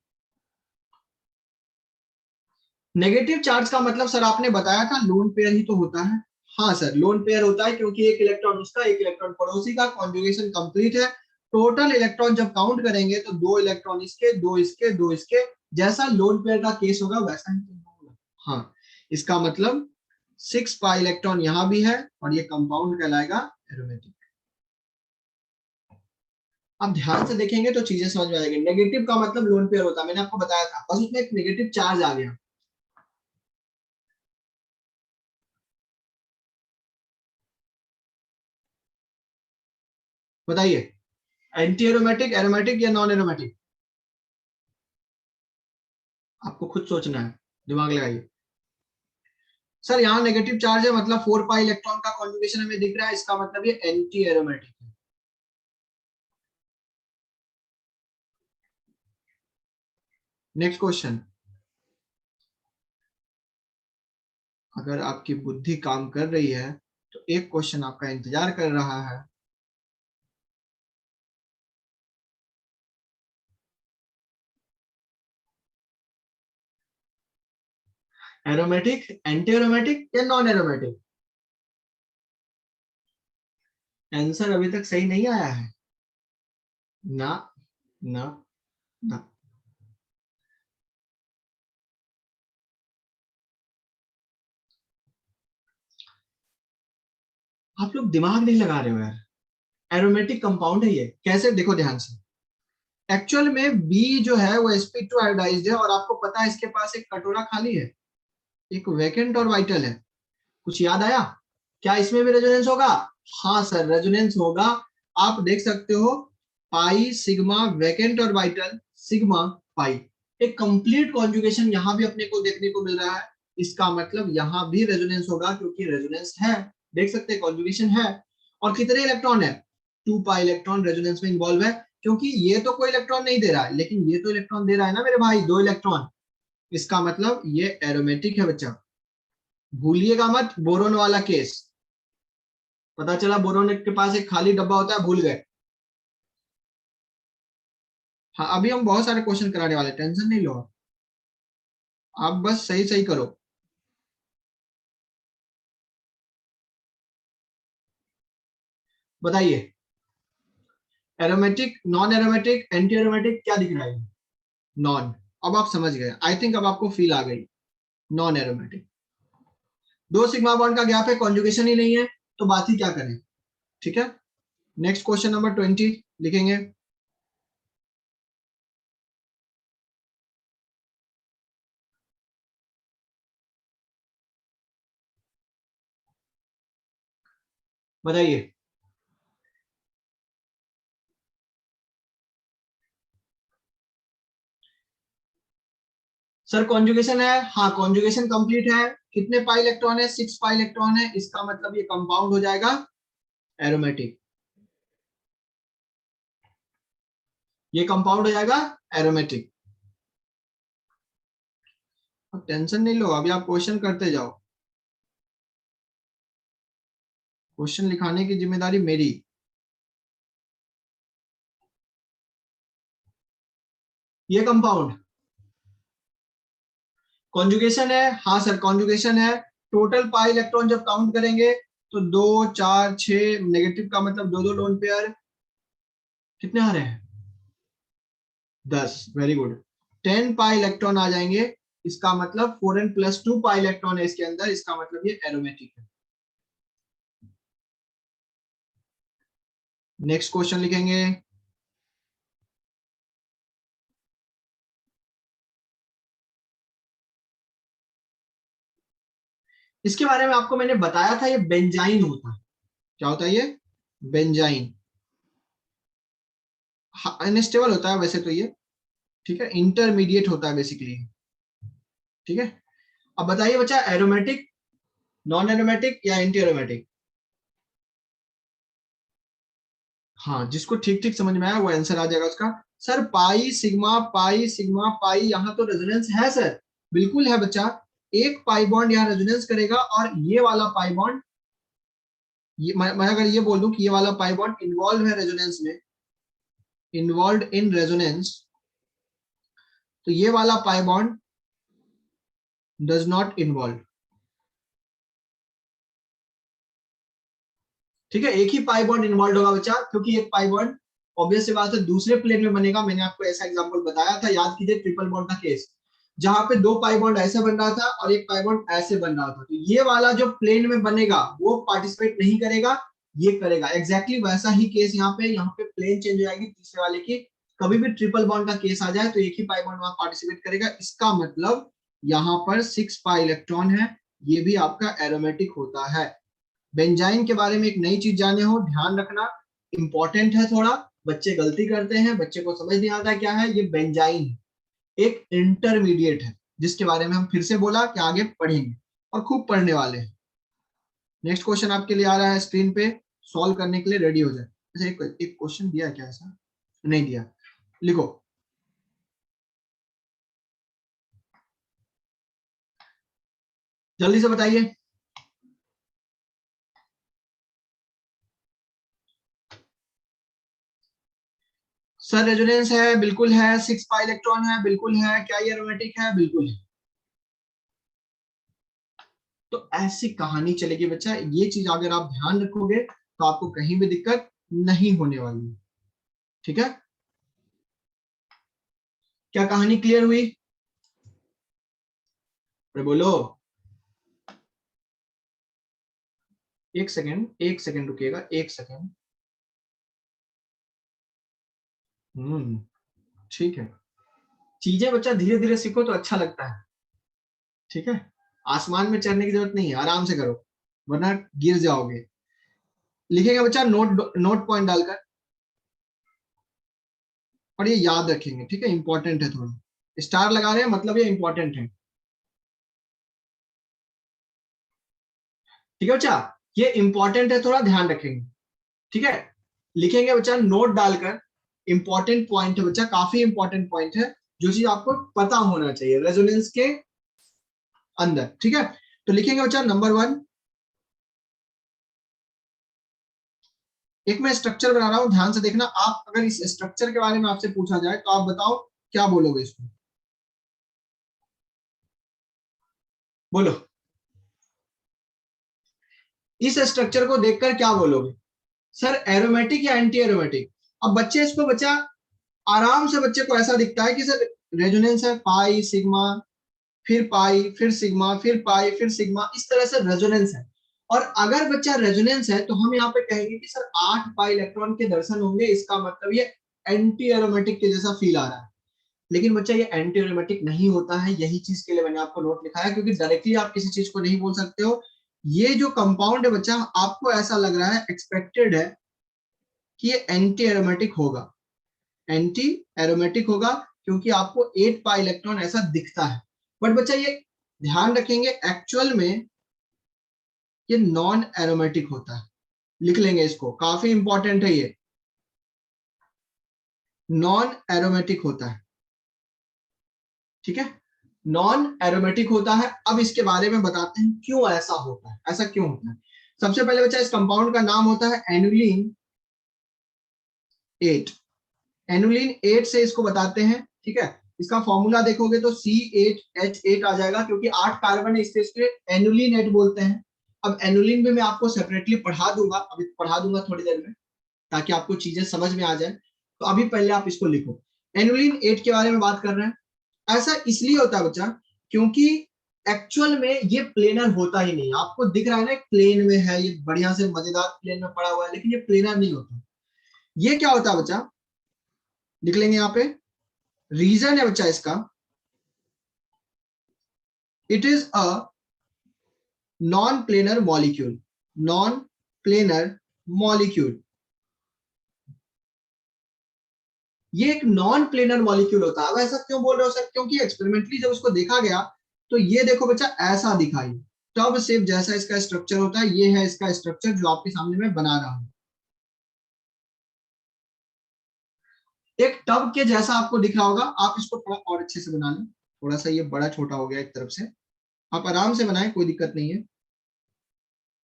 नेगेटिव चार्ज का मतलब सर आपने बताया था लोन पेयर ही तो होता है। हाँ सर लोन पेयर होता है क्योंकि एक इलेक्ट्रॉन उसका एक इलेक्ट्रॉन पड़ोसी का, कॉन्जुगेशन कंप्लीट है। टोटल इलेक्ट्रॉन जब काउंट करेंगे तो 2 इलेक्ट्रॉन इसके, 2 इसके, 2 इसके, जैसा लोन पेयर का केस होगा वैसा ही होगा। हाँ, इसका मतलब 6 पाई इलेक्ट्रॉन यहां भी है और ये कंपाउंड कहलाएगा एरोमेटिक। अब ध्यान से देखेंगे तो चीजें समझ में आएगी। नेगेटिव का मतलब लोन पेयर होता है, मैंने आपको बताया था, बस उसमें एक नेगेटिव चार्ज आ गया। बताइए एंटी एरोमेटिक, एरोमेटिक या नॉन एरोमेटिक? आपको खुद सोचना है, दिमाग लगाइए। सर यहाँ नेगेटिव चार्ज है मतलब 4 पाई इलेक्ट्रॉन का कॉन्जुगेशन हमें दिख रहा है, इसका मतलब ये एंटी एरोमेटिक है। Next question. अगर आपकी बुद्धि काम कर रही है तो एक क्वेश्चन आपका इंतजार कर रहा है। एरोमेटिक, एंटी एरोमेटिक या नॉन एरोमेटिक? आंसर अभी तक सही नहीं आया है ना? ना ना। आप लोग दिमाग नहीं लगा रहे हो यार। एरोमेटिक कंपाउंड है ये। कैसे? देखो ध्यान से। एक्चुअल में बी जो है वो sp2 आयोडाइज्ड है और आपको पता है इसके पास एक कटोरा खाली है, एक वैकेंट और वाइटल है। कुछ याद आया? क्या इसमें भी रेजोनेंस होगा? हाँ सर रेजोनेंस होगा। आप देख सकते हो पाई सिग्मा वैकेंट और वाइटल सिग्मा पाई, एक कंप्लीट कॉन्जुगेशन यहां भी अपने को देखने को मिल रहा है। इसका मतलब यहां भी रेजोनेंस होगा क्योंकि रेजोनेंस है। देख सकते हैं कॉन्जुगेशन है। और कितने इलेक्ट्रॉन है? 2 पाई इलेक्ट्रॉन रेजोनेंस में इन्वॉल्व है क्योंकि ये तो कोई इलेक्ट्रॉन नहीं दे रहा है लेकिन ये तो इलेक्ट्रॉन दे रहा है ना मेरे भाई, 2 इलेक्ट्रॉन। इसका मतलब ये एरोमेटिक है बच्चा। भूलिएगा मत बोरोन वाला केस। पता चला बोरोन के पास एक खाली डब्बा होता है, भूल गए। हाँ अभी हम बहुत सारे क्वेश्चन कराने वाले, टेंशन नहीं लो आप बस सही सही करो। बताइए aromatic, non aromatic, anti aromatic, क्या दिख रहा है? नॉन। अब आप समझ गए, आई थिंक अब आपको फील आ गई। Non aromatic. 2 सिग्मा बॉन्ड का गैप है, कॉन्जुगेशन ही नहीं है, तो बात ही क्या करें। ठीक है, नेक्स्ट क्वेश्चन नंबर 20 लिखेंगे। बताइए सर कॉन्जुगेशन है, हाँ कॉन्जुगेशन कंप्लीट है। कितने पाई इलेक्ट्रॉन है? 6 पाई इलेक्ट्रॉन है। इसका मतलब ये कंपाउंड हो जाएगा एरोमेटिक, ये कंपाउंड हो जाएगा एरोमेटिक। अब टेंशन नहीं लो, अभी आप क्वेश्चन करते जाओ, क्वेश्चन लिखाने की जिम्मेदारी मेरी। ये कंपाउंड कॉन्जुगेशन है, हाँ सर कॉन्जुगेशन है। टोटल पाई इलेक्ट्रॉन जब काउंट करेंगे तो 2 4 6, नेगेटिव का मतलब 2 2 लोन पेयर, कितने आ रहे हैं? 10। Very good. 10 पाई इलेक्ट्रॉन आ जाएंगे, इसका मतलब 4n+2 पाई इलेक्ट्रॉन है इसके अंदर, इसका मतलब ये एरोमेटिक है। नेक्स्ट क्वेश्चन लिखेंगे। इसके बारे में आपको मैंने बताया था, ये बेंजाइन होता है। क्या होता है ये? बेंजाइन। अनस्टेबल होता है वैसे तो ये, ठीक है, इंटरमीडिएट होता है बेसिकली, ठीक है। अब बताइए बच्चा, एरोमेटिक, नॉन एरोमेटिक या एंटी एरोमेटिक? हाँ, जिसको ठीक ठीक समझ में आया वो आंसर आ जाएगा उसका। Sir pi sigma pi sigma pi, यहाँ तो रेजोनेंस है सर, बिल्कुल है बच्चा। एक पाई बॉन्ड यहाँ रेजोनेंस करेगा और ये वाला पाई बॉन्ड, मैं अगर ये बोल दूं कि ये वाला पाई बॉन्ड इन्वॉल्व है रेजोनेंस में, इन्वॉल्व इन रेजोनेंस, तो ये वाला pi bond does not involve, ठीक है। एक ही पाई बॉन्ड इन्वॉल्व होगा बच्चा, क्योंकि एक पाई बॉन्ड ऑब्वियस सी बात है दूसरे प्लेन में बनेगा। मैंने आपको ऐसा एग्जांपल बताया था, याद कीजिए ट्रिपल बॉन्ड का केस, जहां पे 2 पाई बॉन्ड ऐसे बन रहा था और एक पाई बॉन्ड ऐसे बन रहा था। तो ये वाला जो प्लेन में बनेगा वो पार्टिसिपेट नहीं करेगा, ये करेगा। एग्जैक्टली वैसा ही केस यहाँ पे प्लेन चेंज हो जाएगी तीसरे वाले की। कभी भी ट्रिपल बॉन्ड का केस आ जाए तो एक ही पाई बॉन्ड वहां पार्टिसिपेट करेगा, इसका मतलब यहाँ पर 6 पाई इलेक्ट्रॉन है, ये भी आपका एरोमेटिक होता है। बेंजाइन के बारे में एक नई चीज जाने हो, ध्यान रखना, इंपॉर्टेंट है थोड़ा, बच्चे गलती करते हैं, बच्चे को समझ नहीं आता क्या है ये बेंजाइन। एक इंटरमीडिएट है जिसके बारे में हम फिर से बोला कि आगे पढ़ेंगे और खूब पढ़ने वाले हैं। नेक्स्ट क्वेश्चन आपके लिए आ रहा है स्क्रीन पे, सॉल्व करने के लिए रेडी हो जाए। अच्छा एक क्वेश्चन दिया क्या ऐसा? नहीं दिया, लिखो। जल्दी से बताइए। सर रेजोनेंस है, बिल्कुल है। 6 पाई इलेक्ट्रॉन है, बिल्कुल है। क्या ये एरोमेटिक है? बिल्कुल है। तो ऐसी कहानी चलेगी बच्चा, ये चीज अगर आप ध्यान रखोगे तो आपको कहीं भी दिक्कत नहीं होने वाली, ठीक है। क्या कहानी क्लियर हुई? बोलो। एक सेकंड रुकिएगा, एक सेकंड। ठीक है। चीजें बच्चा धीरे धीरे सीखो तो अच्छा लगता है, ठीक है। आसमान में चढ़ने की जरूरत नहीं है, आराम से करो वरना गिर जाओगे। लिखेंगे बच्चा नोट पॉइंट डालकर, और ये याद रखेंगे, ठीक है, इंपॉर्टेंट है थोड़ा। स्टार लगा रहे हैं मतलब ये इंपॉर्टेंट है, ठीक है बच्चा, ये इंपॉर्टेंट है, थोड़ा ध्यान रखेंगे, ठीक है। लिखेंगे बच्चा नोट डालकर, इंपॉर्टेंट पॉइंट है बच्चा, काफी इंपॉर्टेंट पॉइंट है, जो चीज आपको पता होना चाहिए रेजोनेंस के अंदर, ठीक है। तो लिखेंगे बच्चा नंबर 1, एक मैं स्ट्रक्चर बना रहा हूं, ध्यान से देखना। आप अगर इस स्ट्रक्चर के बारे में आपसे पूछा जाए तो आप बताओ क्या बोलोगे इसमें? बोलो, इस स्ट्रक्चर को देखकर क्या बोलोगे? सर एरोमेटिक या एंटी एरोमेटिक? अब बच्चे इसको बच्चा आराम से, बच्चे को ऐसा दिखता है कि सर रेजोनेंस है, पाई सिग्मा, फिर पाई, फिर सिग्मा, फिर पाई, फिर सिग्मा, इस तरह से रेजोनेंस है। और अगर बच्चा रेजोनेंस है तो हम यहाँ पे कहेंगे कि सर 8 पाई इलेक्ट्रॉन के दर्शन होंगे, इसका मतलब ये एंटी एरोमेटिक के जैसा फील आ रहा है। लेकिन बच्चा ये एंटी एरोमेटिक नहीं होता है, यही चीज के लिए मैंने आपको नोट लिखाया, क्योंकि डायरेक्टली आप किसी चीज को नहीं बोल सकते हो। ये जो कंपाउंड है बच्चा, आपको ऐसा लग रहा है, एक्सपेक्टेड है कि ये एंटी एरोमेटिक होगा, एंटी एरोमेटिक होगा, क्योंकि आपको 8 पाई इलेक्ट्रॉन ऐसा दिखता है। बट बच्चा ये ध्यान रखेंगे एक्चुअल में ये नॉन एरोमेटिक होता है, लिख लेंगे इसको, काफी इंपॉर्टेंट है ये, नॉन एरोमेटिक होता है, ठीक है, नॉन एरोमेटिक होता है। अब इसके बारे में बताते हैं क्यों ऐसा होता है, ऐसा क्यों होता है। सबसे पहले बच्चा इस कंपाउंड का नाम होता है एनुलिन 8, एनुलिन 8 से इसको बताते हैं, ठीक है। इसका फॉर्मूला देखोगे तो C8H8 आ जाएगा, क्योंकि 8 कार्बन है इसलिए एनुलिन 8 बोलते हैं। अब एनुलिन भी मैं आपको सेपरेटली पढ़ा दूंगा, अभी पढ़ा दूंगा थोड़ी देर में, ताकि आपको चीजें समझ में आ जाए। तो अभी पहले आप इसको लिखो, एनुलिन 8 के बारे में बात कर रहे हैं। ऐसा इसलिए होता है बच्चा क्योंकि एक्चुअल में ये प्लेनर होता ही नहीं, आपको दिख रहा है ना प्लेन में है, ये बढ़िया से मजेदार प्लेन में पड़ा हुआ है, लेकिन ये प्लेनर नहीं होता। ये क्या होता है बच्चा, लिख लेंगे यहाँ पे, रीजन है बच्चा इसका, it is a non planar molecule, non planar molecule, ये एक नॉन प्लेनर मॉलिक्यूल होता है। अब ऐसा क्यों बोल रहे हो सर, क्योंकि एक्सपेरिमेंटली जब उसको देखा गया तो ये देखो बच्चा ऐसा दिखाई, टब शेप जैसा इसका स्ट्रक्चर होता है, ये है इसका स्ट्रक्चर जो आपके सामने मैं बना रहा हूं, एक टब के जैसा आपको दिख रहा होगा। आप इसको थोड़ा और अच्छे से बना लें, थोड़ा सा ये बड़ा छोटा हो गया एक तरफ से, आप आराम से बनाएं, कोई दिक्कत नहीं है।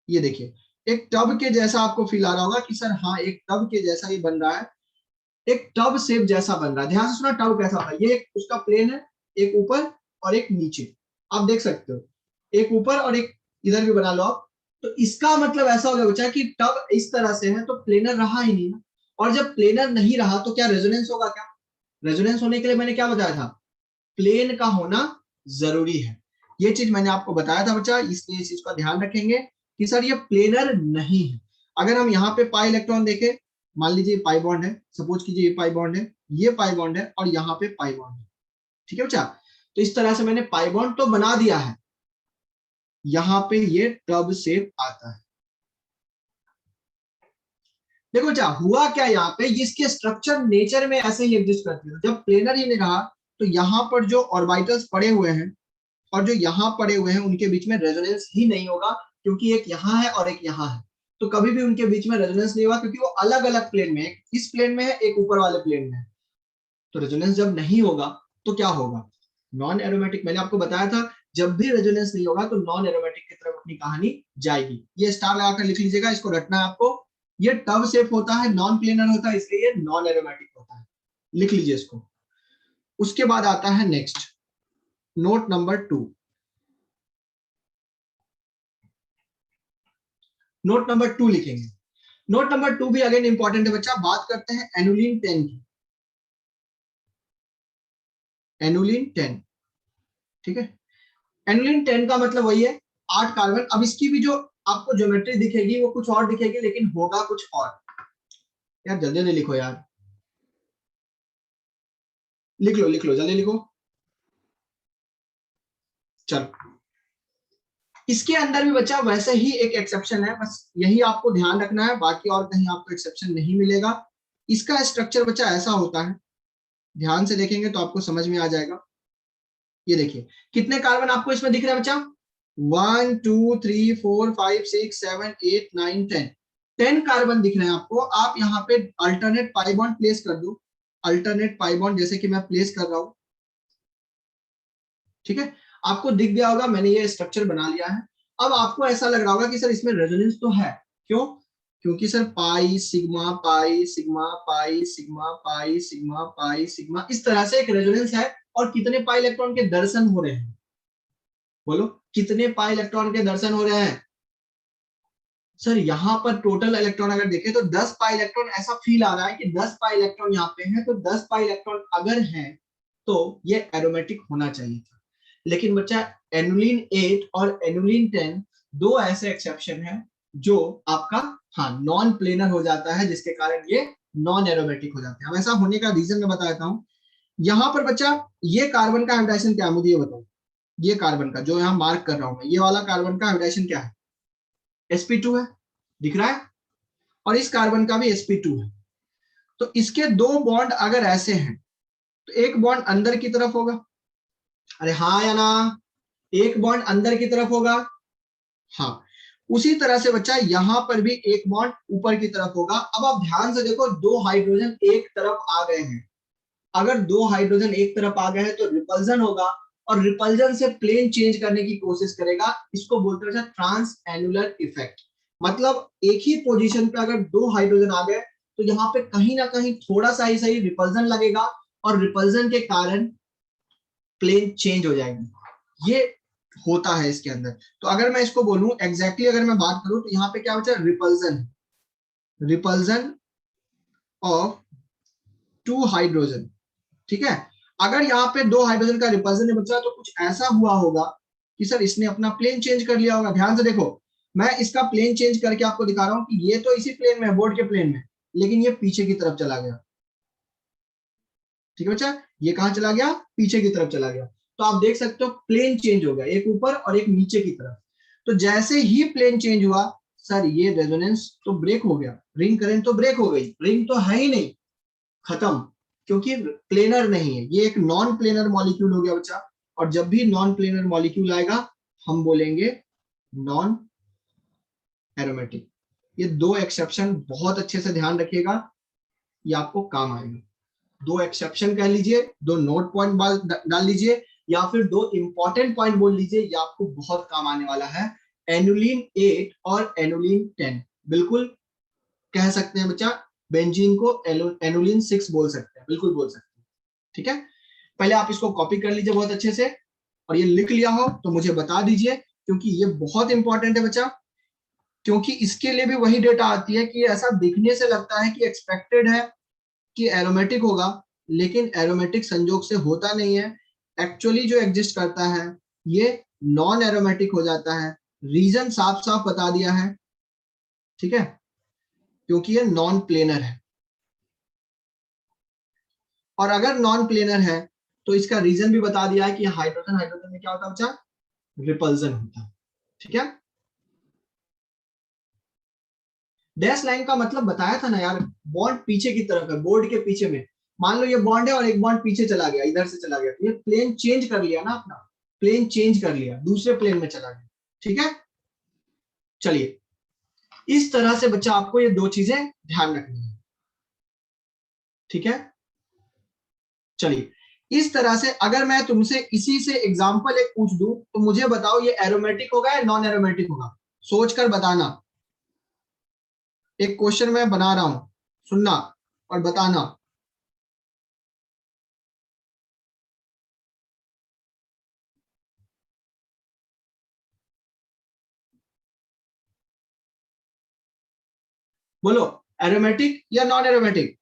ये देखिए एक टब के जैसा आपको फील आ रहा होगा कि सर हाँ एक टब के जैसा ही बन रहा है, एक टब शेप जैसा बन रहा है। ध्यान से सुना, टब कैसा होता है, ये एक उसका प्लेन है, एक ऊपर और एक नीचे, आप देख सकते हो, एक ऊपर और एक इधर भी बना लो आप। तो इसका मतलब ऐसा हो गया बच्चा कि टब इस तरह से है तो प्लेनर रहा ही नहीं, और जब प्लेनर नहीं रहा तो क्या रेजोनेंस होगा, क्या रेजोनेंस होने के लिए मैंने क्या बताया था, प्लेन का होना जरूरी है। ये चीज मैंने आपको बताया था बच्चा, इसलिए इस चीज का ध्यान रखेंगे कि सर ये प्लेनर नहीं है। अगर हम यहाँ पे पाई इलेक्ट्रॉन देखें, मान लीजिए पाई बॉन्ड है, सपोज कीजिए ये पाई बॉन्ड है, ये पाई बॉन्ड है और यहाँ पे पाई बॉन्ड है, ठीक है बच्चा। तो इस तरह से मैंने पाई बॉन्ड तो बना दिया है, यहाँ पे ये टब शेप आता है। देखो बच्चा हुआ क्या यहाँ पे, इसके स्ट्रक्चर नेचर में ऐसे ही एग्जिस्ट करते हैं। जब प्लेनर ही नहीं रहा तो यहाँ पर जो ऑर्बिटल्स पड़े हुए हैं और जो यहाँ पड़े हुए हैं उनके बीच में रेजोनेंस ही नहीं होगा, क्योंकि एक यहाँ है और एक यहाँ है, तो कभी भी उनके बीच में रेजोनेंस नहीं होगा, क्योंकि वो अलग अलग प्लेन में, एक इस प्लेन में है एक ऊपर वाले प्लेन में है। तो रेजोनेंस जब नहीं होगा तो क्या होगा, नॉन एरोमेटिक। मैंने आपको बताया था जब भी रेजोनेंस नहीं होगा तो नॉन एरोमेटिक की तरफ अपनी कहानी जाएगी। ये स्टार लगाकर लिख लीजिएगा, इसको रटना है आपको। ये टब शेप होता है, नॉन प्लेनर होता है, इसलिए ये नॉन एरोमेटिक होता है, लिख लीजिए इसको। उसके बाद आता है next, note number 2। Note number 2 लिखेंगे। नोट नंबर 2 भी अगेन इंपॉर्टेंट है बच्चा। बात करते हैं एनुलिन 10 की, एनुलिन 10, ठीक है। एनुलिन 10 का मतलब वही है 8 कार्बन। अब इसकी भी जो आपको ज्योमेट्री दिखेगी वो कुछ और दिखेगी, लेकिन होगा कुछ और। यार जल्दी जल्दी लिखो यार, लिख लो जल्दी लिखो। चलो इसके अंदर भी बच्चा वैसे ही एक एक्सेप्शन है, बस यही आपको ध्यान रखना है, बाकी और कहीं आपको एक्सेप्शन नहीं मिलेगा। इसका स्ट्रक्चर बच्चा ऐसा होता है, ध्यान से देखेंगे तो आपको समझ में आ जाएगा। ये देखिए कितने कार्बन आपको इसमें दिख रहे हैं बच्चा, 1 2 3 4 5 6 7 8 9 10, 10 कार्बन दिख रहे हैं आपको। आप यहाँ पे अल्टरनेट पाई बॉन्ड प्लेस कर दो, अल्टरनेट पाई बॉन्ड जैसे कि मैं प्लेस कर रहा हूं, ठीक है। आपको दिख गया होगा मैंने ये स्ट्रक्चर बना लिया है। अब आपको ऐसा लग रहा होगा कि सर इसमें रेजोनेंस तो है, क्यों, क्योंकि sir pi sigma pi sigma pi sigma pi sigma pi sigma इस तरह से एक रेजोनेंस है। और कितने पाई इलेक्ट्रॉन के दर्शन हो रहे हैं, बोलो कितने पाई इलेक्ट्रॉन के दर्शन हो रहे हैं। सर यहाँ पर टोटल इलेक्ट्रॉन अगर देखें तो 10 पाई इलेक्ट्रॉन ऐसा फील आ रहा है कि 10 पाई इलेक्ट्रॉन यहाँ पे है, तो 10 पाई इलेक्ट्रॉन अगर है तो ये एरोमेटिक होना चाहिए था। लेकिन बच्चा एनुलिन 8 और एनुलिन 10 दो ऐसे एक्सेप्शन है जो आपका हाँ नॉन प्लेनर हो जाता है, जिसके कारण ये नॉन एरोमेटिक हो जाते हैं। अब ऐसा होने का रीजन मैं बता देता हूं। यहाँ पर बच्चा ये कार्बन का हाइब्रिडाइजेशन क्या है, मुझे ये बताओ। ये कार्बन का जो यहाँ मार्क कर रहा हूं मैं, ये वाला कार्बन का हाइब्रिडाइजेशन क्या है, sp2 है, दिख रहा है, और इस कार्बन का भी sp2 है। तो इसके दो बॉन्ड अगर ऐसे हैं तो एक बॉन्ड अंदर की तरफ होगा अरे हाँ या ना, एक बॉन्ड अंदर की तरफ होगा, हाँ उसी तरह से बच्चा यहाँ पर भी एक बॉन्ड ऊपर की तरफ होगा। अब आप ध्यान से देखो, दो हाइड्रोजन एक तरफ आ गए हैं, अगर दो हाइड्रोजन एक तरफ आ गए हैं तो रिपल्जन होगा, और रिपल्जन से प्लेन चेंज करने की कोशिश करेगा, इसको बोलते हैं ट्रांस एनुलर इफेक्ट। मतलब एक ही पोजीशन पे अगर दो हाइड्रोजन आ गए तो यहाँ पे कहीं ना कहीं थोड़ा सा ही सही रिपल्जन लगेगा, और रिपल्जन के कारण प्लेन चेंज हो जाएगी। ये होता है इसके अंदर। तो अगर मैं इसको बोलूं एग्जैक्टली अगर मैं बात करूं तो यहाँ पे क्या बचा, repulsion, repulsion of two hydrogen. ठीक है, अगर यहाँ पे दो हाइड्रोजन का रिपल्जन है बच्चा, तो कुछ ऐसा हुआ होगा कि सर इसने अपना प्लेन चेंज कर लिया होगा। ध्यान से देखो, मैं इसका प्लेन चेंज करके आपको दिखा रहा हूं कि ये तो इसी प्लेन में है, बोर्ड के प्लेन में, लेकिन ये पीछे की तरफ चला गया। ठीक है बच्चा, ये कहां चला गया, पीछे की तरफ चला गया। तो आप देख सकते हो प्लेन चेंज हो गया, एक ऊपर और एक नीचे की तरफ। तो जैसे ही प्लेन चेंज हुआ सर, ये रेजोनेंस तो ब्रेक हो गया, रिंग करंट तो ब्रेक हो गई, रिंग तो है ही नहीं, खत्म, क्योंकि प्लेनर नहीं है, ये एक नॉन प्लेनर मॉलिक्यूल हो गया बच्चा। और जब भी नॉन प्लेनर मॉलिक्यूल आएगा हम बोलेंगे नॉन एरोमेटिक। ये दो एक्सेप्शन बहुत अच्छे से ध्यान रखिएगा, ये आपको काम आएगा। दो एक्सेप्शन कह लीजिए, दो नोट पॉइंट डाल लीजिए, या फिर दो इंपॉर्टेंट पॉइंट बोल लीजिए, ये आपको बहुत काम आने वाला है। एनुलिन 8 और एनुलिन 10, बिल्कुल कह सकते हैं बच्चा, बेंजीन को एनुलिन 6 बोल सकते हैं, बिल्कुल बोल सकते हैं। ठीक है, पहले आप इसको कॉपी कर लीजिए बहुत अच्छे से, और ये लिख लिया हो तो मुझे बता दीजिए, क्योंकि ये बहुत इंपॉर्टेंट है बच्चा। क्योंकि इसके लिए भी वही डेटा आती है कि ऐसा दिखने से लगता है कि एक्सपेक्टेड है कि एरोमेटिक होगा, लेकिन एरोमेटिक संजोग से होता नहीं है। एक्चुअली जो एग्जिस्ट करता है ये नॉन एरोमेटिक हो जाता है। रीजन साफ साफ बता दिया है, ठीक है, क्योंकि ये नॉन प्लेनर है। और अगर नॉन प्लेनर है तो इसका रीजन भी बता दिया है कि हाइड्रोजन हाइड्रोजन में क्या होता है बच्चा, रिपल्जन होता है। ठीक है, डैश लाइन का मतलब बताया था ना यार, बॉन्ड पीछे की तरफ है, बोर्ड के पीछे में। मान लो ये बॉन्ड है और एक बॉन्ड पीछे चला गया, इधर से चला गया, तो ये प्लेन चेंज कर लिया ना, अपना प्लेन चेंज कर लिया, दूसरे प्लेन में चला गया। ठीक है, चलिए इस तरह से बच्चा आपको ये दो चीजें ध्यान रखनी है। ठीक है, चलिए इस तरह से अगर मैं तुमसे इसी से एग्जांपल एक पूछ दूं तो मुझे बताओ ये एरोमेटिक होगा या नॉन एरोमेटिक होगा, सोचकर बताना। एक क्वेश्चन मैं बना रहा हूं, सुनना और बताना। बोलो, एरोमेटिक या नॉन एरोमेटिक।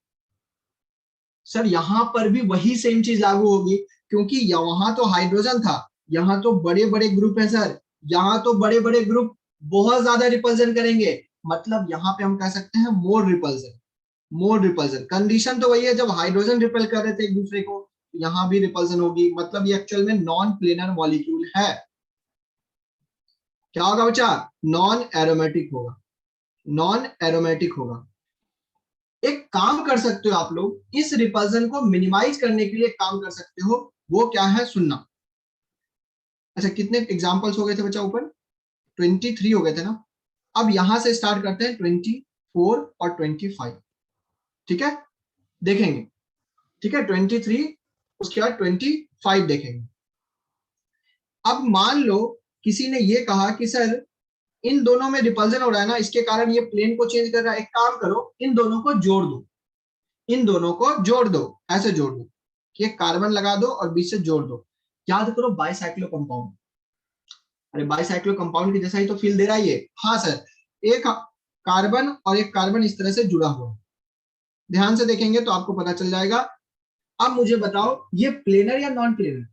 सर यहां पर भी वही सेम चीज लागू होगी, क्योंकि वहां तो हाइड्रोजन था, यहाँ तो बड़े बड़े ग्रुप है सर, यहाँ तो बड़े बड़े ग्रुप बहुत ज्यादा रिपल्जन करेंगे। मतलब यहाँ पे हम कह सकते हैं मोर रिपल्जन, मोर रिपल्जन। कंडीशन तो वही है, जब हाइड्रोजन रिपेल कर रहे थे एक दूसरे को, यहाँ भी रिपल्जन होगी। मतलब ये एक्चुअल में नॉन प्लेनर मॉलिक्यूल है। क्या होगा बच्चा, नॉन एरोमेटिक होगा, नॉन एरोमेटिक होगा। एक काम कर सकते हो आप लोग, इस रिपल्जन को मिनिमाइज करने के लिए काम कर सकते हो, वो क्या है सुनना। अच्छा कितने एग्जांपल्स हो गए थे बच्चा ऊपर, 23 हो गए थे ना। अब यहां से स्टार्ट करते हैं 24 और 25। ठीक है, देखेंगे। ठीक है, 23 उसके बाद 25 देखेंगे। अब मान लो किसी ने ये कहा कि सर इन दोनों में रिपल्जन हो रहा है ना, इसके कारण ये प्लेन को चेंज कर रहा है। एक काम करो, इन दोनों को जोड़ दो, इन दोनों को जोड़ दो, ऐसे जोड़ दो कि एक कार्बन लगा दो और बीच से जोड़ दो। याद करो बाइसाइक्लो कंपाउंड, अरे बाइसाइक्लो कंपाउंड की जैसा ही तो फील दे रहा है ये। हाँ सर, एक कार्बन और एक कार्बन इस तरह से जुड़ा हुआ है, ध्यान से देखेंगे तो आपको पता चल जाएगा। अब मुझे बताओ ये प्लेनर या नॉन प्लेनर।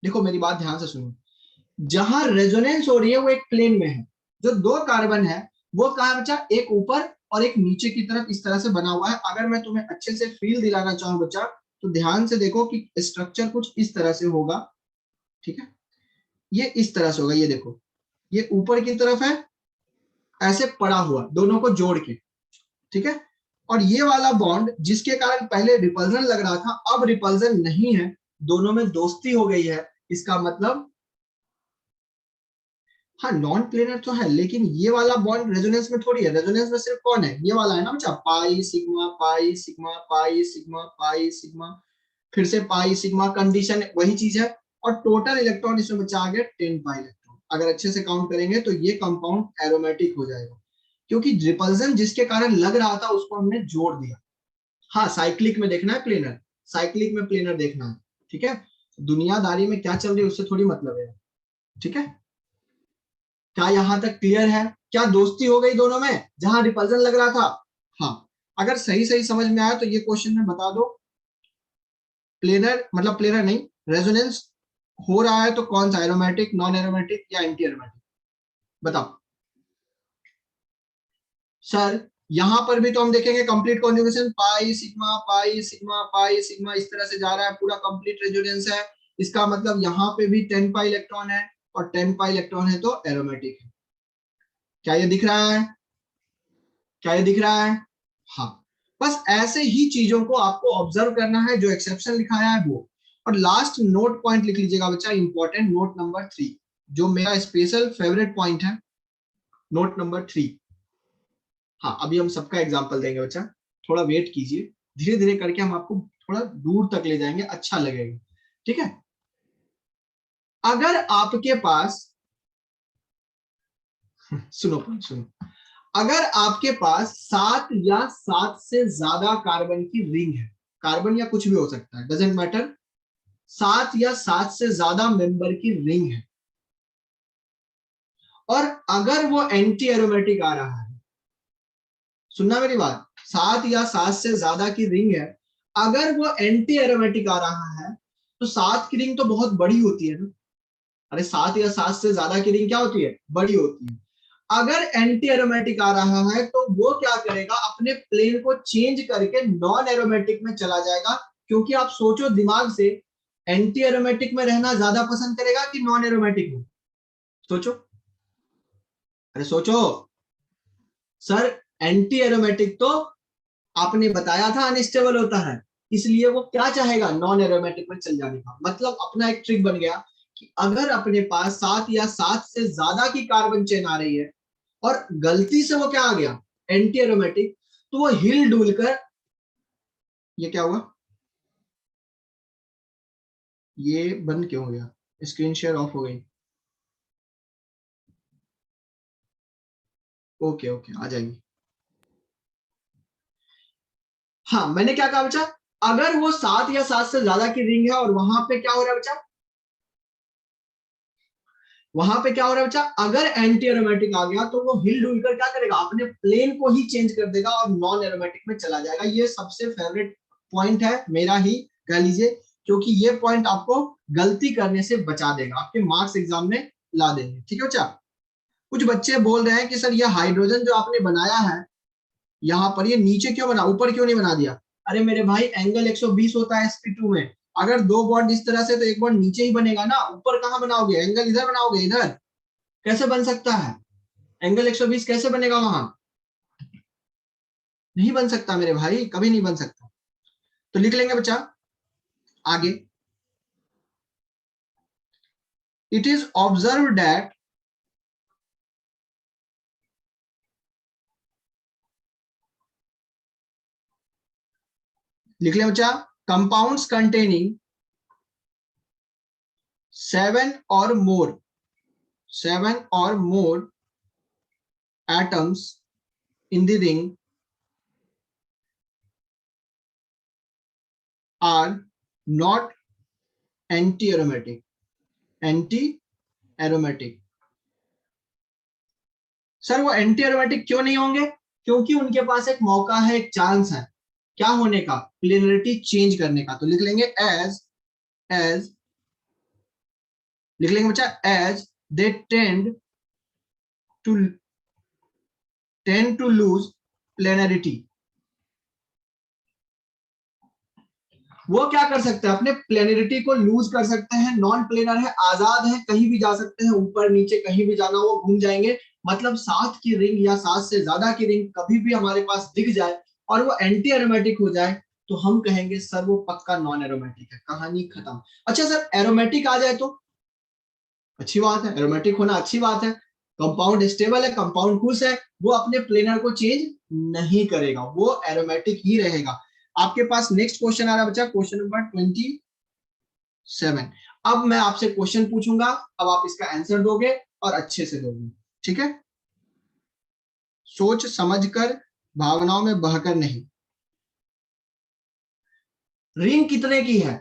देखो मेरी बात ध्यान से सुनो, जहां रेजोनेंस हो रही है वो एक प्लेन में है। जो दो कार्बन है वो कहा बच्चा, एक ऊपर और एक नीचे की तरफ इस तरह से बना हुआ है। अगर मैं तुम्हें अच्छे से फील दिलाना चाहूं बच्चा, तो ध्यान से देखो कि स्ट्रक्चर कुछ इस तरह से होगा। ठीक है, ये इस तरह से होगा, ये देखो ये ऊपर की तरफ है ऐसे पड़ा हुआ, दोनों को जोड़ के। ठीक है, और ये वाला बॉन्ड जिसके कारण पहले रिपल्जन लग रहा था अब रिपल्जन नहीं है, दोनों में दोस्ती हो गई है, इसका मतलब हाँ नॉन प्लेनर तो है, लेकिन ये वाला बॉन्ड रेजोनेंस में थोड़ी है, रेजोनेंस में सिर्फ कौन है, ये वाला है ना बच्चा, pi sigma pi sigma pi sigma pi sigma, फिर से पाई सिग्मा, कंडीशन वही चीज है, और टोटल इलेक्ट्रॉन इसमें बचा आ गया 10 पाई इलेक्ट्रॉन। अगर अच्छे से काउंट करेंगे तो ये कंपाउंड एरोमेटिक हो जाएगा, क्योंकि रिपल्जन जिसके कारण लग रहा था उसको हमने जोड़ दिया। हाँ साइक्लिक में देखना है प्लेनर, साइक्लिक में प्लेनर देखना है, ठीक है, दुनियादारी में क्या चल रही है उससे थोड़ी मतलब है, ठीक है। क्या यहां तक क्लियर है? क्या दोस्ती हो गई दोनों में जहां रिपल्जन लग रहा था? हाँ, अगर सही सही समझ में आया तो ये क्वेश्चन में बता दो, प्लेनर मतलब प्लेनर नहीं, रेजोनेंस हो रहा है तो कौन सा, एरोमेटिक, नॉन एरोमेटिक या एंटी एरोमेटिक, बताओ सर। यहां पर भी तो हम देखेंगे complete conjugation, pi sigma pi sigma pi sigma, इस तरह से जा रहा है, पूरा कंप्लीट रेजोनेंस है, इसका मतलब यहाँ पे भी 10 पाई इलेक्ट्रॉन है, और 10 पाई इलेक्ट्रॉन है तो एरोमेटिक है। क्या ये दिख रहा है? क्या ये दिख रहा है? हाँ, बस ऐसे ही चीजों को आपको ऑब्जर्व करना है, जो एक्सेप्शन लिखाया है वो। और लास्ट नोट पॉइंट लिख लीजिएगा बच्चा, इंपॉर्टेंट नोट नंबर 3, जो मेरा स्पेशल फेवरेट पॉइंट है, नोट नंबर 3। हाँ, अभी हम सबका एग्जांपल देंगे बच्चा, थोड़ा वेट कीजिए, धीरे धीरे करके हम आपको थोड़ा दूर तक ले जाएंगे, अच्छा लगेगा, ठीक है। अगर आपके पास सुनो, अगर आपके पास 7 या 7 से ज्यादा कार्बन की रिंग है, कार्बन या कुछ भी हो सकता है, डजेंट मैटर, 7 या 7 से ज्यादा मेंबर की रिंग है, और अगर वो एंटी एरोमेटिक आ रहा है, सुनना मेरी बात, 7 या 7 से ज्यादा की रिंग है, अगर वो एंटी एरोमेटिक आ रहा है तो 7 की रिंग तो बहुत बड़ी होती है ना, अरे 7 या 7 से ज्यादा की रिंग क्या होती है, बड़ी होती है। अगर एंटी एरोमेटिक आ रहा है तो वो क्या करेगा, अपने प्लेन को चेंज करके नॉन एरोमेटिक में चला जाएगा, क्योंकि आप सोचो दिमाग से, एंटी एरोमेटिक में रहना ज्यादा पसंद करेगा कि नॉन एरोमेटिक में, सोचो, अरे सोचो सर, एंटी एरोमेटिक तो आपने बताया था अनस्टेबल होता है, इसलिए वो क्या चाहेगा, नॉन एरोमेटिक में चल जाने का। मतलब अपना एक ट्रिक बन गया कि अगर अपने पास 7 या 7 से ज्यादा की कार्बन चेन आ रही है और गलती से वो क्या आ गया, एंटी एरोमेटिक, तो वो हिल डुल कर, ये क्या हुआ, ये बंद क्यों हो गया, स्क्रीन शेयर ऑफ हो गई, ओके आ जाएंगे। हाँ, मैंने क्या कहा बच्चा, अगर वो 7 या 7 से ज्यादा की रिंग है और वहां पे क्या हो रहा है बच्चा, वहां पे क्या हो रहा है बच्चा, अगर एंटी एरोमेटिक आ गया तो वो हिल डुल कर क्या करेगा, अपने प्लेन को ही चेंज कर देगा और नॉन एरोमेटिक में चला जाएगा। ये सबसे फेवरेट पॉइंट है मेरा ही कह लीजिए, क्योंकि ये पॉइंट आपको गलती करने से बचा देगा, आपके मार्क्स एग्जाम में ला देंगे, ठीक है बच्चा। कुछ बच्चे बोल रहे हैं कि सर ये हाइड्रोजन जो आपने बनाया है यहाँ पर, ये नीचे क्यों बना, ऊपर क्यों नहीं बना दिया? अरे मेरे भाई, एंगल 120 होता है sp2 में, अगर 2 बॉन्ड इस तरह से तो एक बॉन्ड नीचे ही बनेगा ना, ऊपर कहां बनाओगे, एंगल इधर बनाओगे, इधर कैसे बन सकता है, एंगल 120 कैसे बनेगा वहां, नहीं बन सकता मेरे भाई, कभी नहीं बन सकता। तो लिख लेंगे बच्चा आगे, इट इज ऑब्जर्व दैट लिख लें बच्चा, compounds containing 7 or more atoms in the ring are not anti-aromatic. Sir वो एंटी एरोमेटिक क्यों नहीं होंगे? क्योंकि उनके पास एक मौका है, एक चांस है, क्या होने का, प्लेनरिटी चेंज करने का। तो लिख लेंगे एज लिख लेंगे बच्चा, as they tend to lose planarity, वो क्या कर सकते हैं, अपने प्लेनरिटी को लूज कर सकते हैं, नॉन प्लेनर है, आजाद है, कहीं भी जा सकते हैं, ऊपर नीचे कहीं भी जाना वो घूम जाएंगे। मतलब 7 की रिंग या 7 से ज्यादा की रिंग कभी भी हमारे पास दिख जाए और वो एंटी एरोमेटिक हो जाए तो हम कहेंगे सर वो पक्का नॉन एरोमेटिक है, कहानी खत्म। अच्छा सर एरोमेटिक आ जाए तो अच्छी बात है, एरोमेटिक होना अच्छी बात है, कंपाउंड स्टेबल है, कंपाउंड खुश है, वो अपने प्लेनर को चेंज नहीं करेगा, वो एरोमेटिक ही रहेगा। आपके पास नेक्स्ट क्वेश्चन आ रहा है बच्चा, क्वेश्चन नंबर 27। अब मैं आपसे क्वेश्चन पूछूंगा, अब आप इसका आंसर दोगे और अच्छे से दोगे, ठीक है? सोच समझकर, भावनाओं में बहकर नहीं। रिंग कितने की है?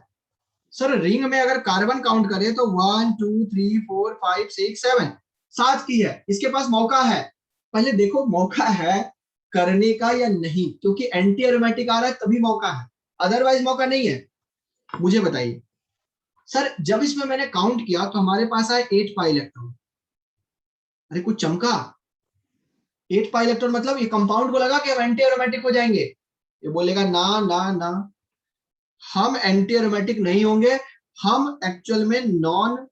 सर रिंग में अगर कार्बन काउंट करें तो 1 2 3 4 5 6 7 7 की है। इसके पास मौका है, पहले देखो मौका है करने का या नहीं, क्योंकि एंटी एरोमेटिक आ रहा है तभी मौका है, अदरवाइज मौका नहीं है। मुझे बताइए सर, जब इसमें मैंने काउंट किया तो हमारे पास आए 8 पाई इलेक्ट्रॉन। अरे कुछ चमका, 8 पाई इलेक्ट्रॉन मतलब ये कंपाउंड को लगा कि हम एंटी एरोमेटिक हो जाएंगे। ये बोलेगा ना ना ना, हम एंटी एरोमेटिक नहीं होंगे, हम एक्चुअल में नॉन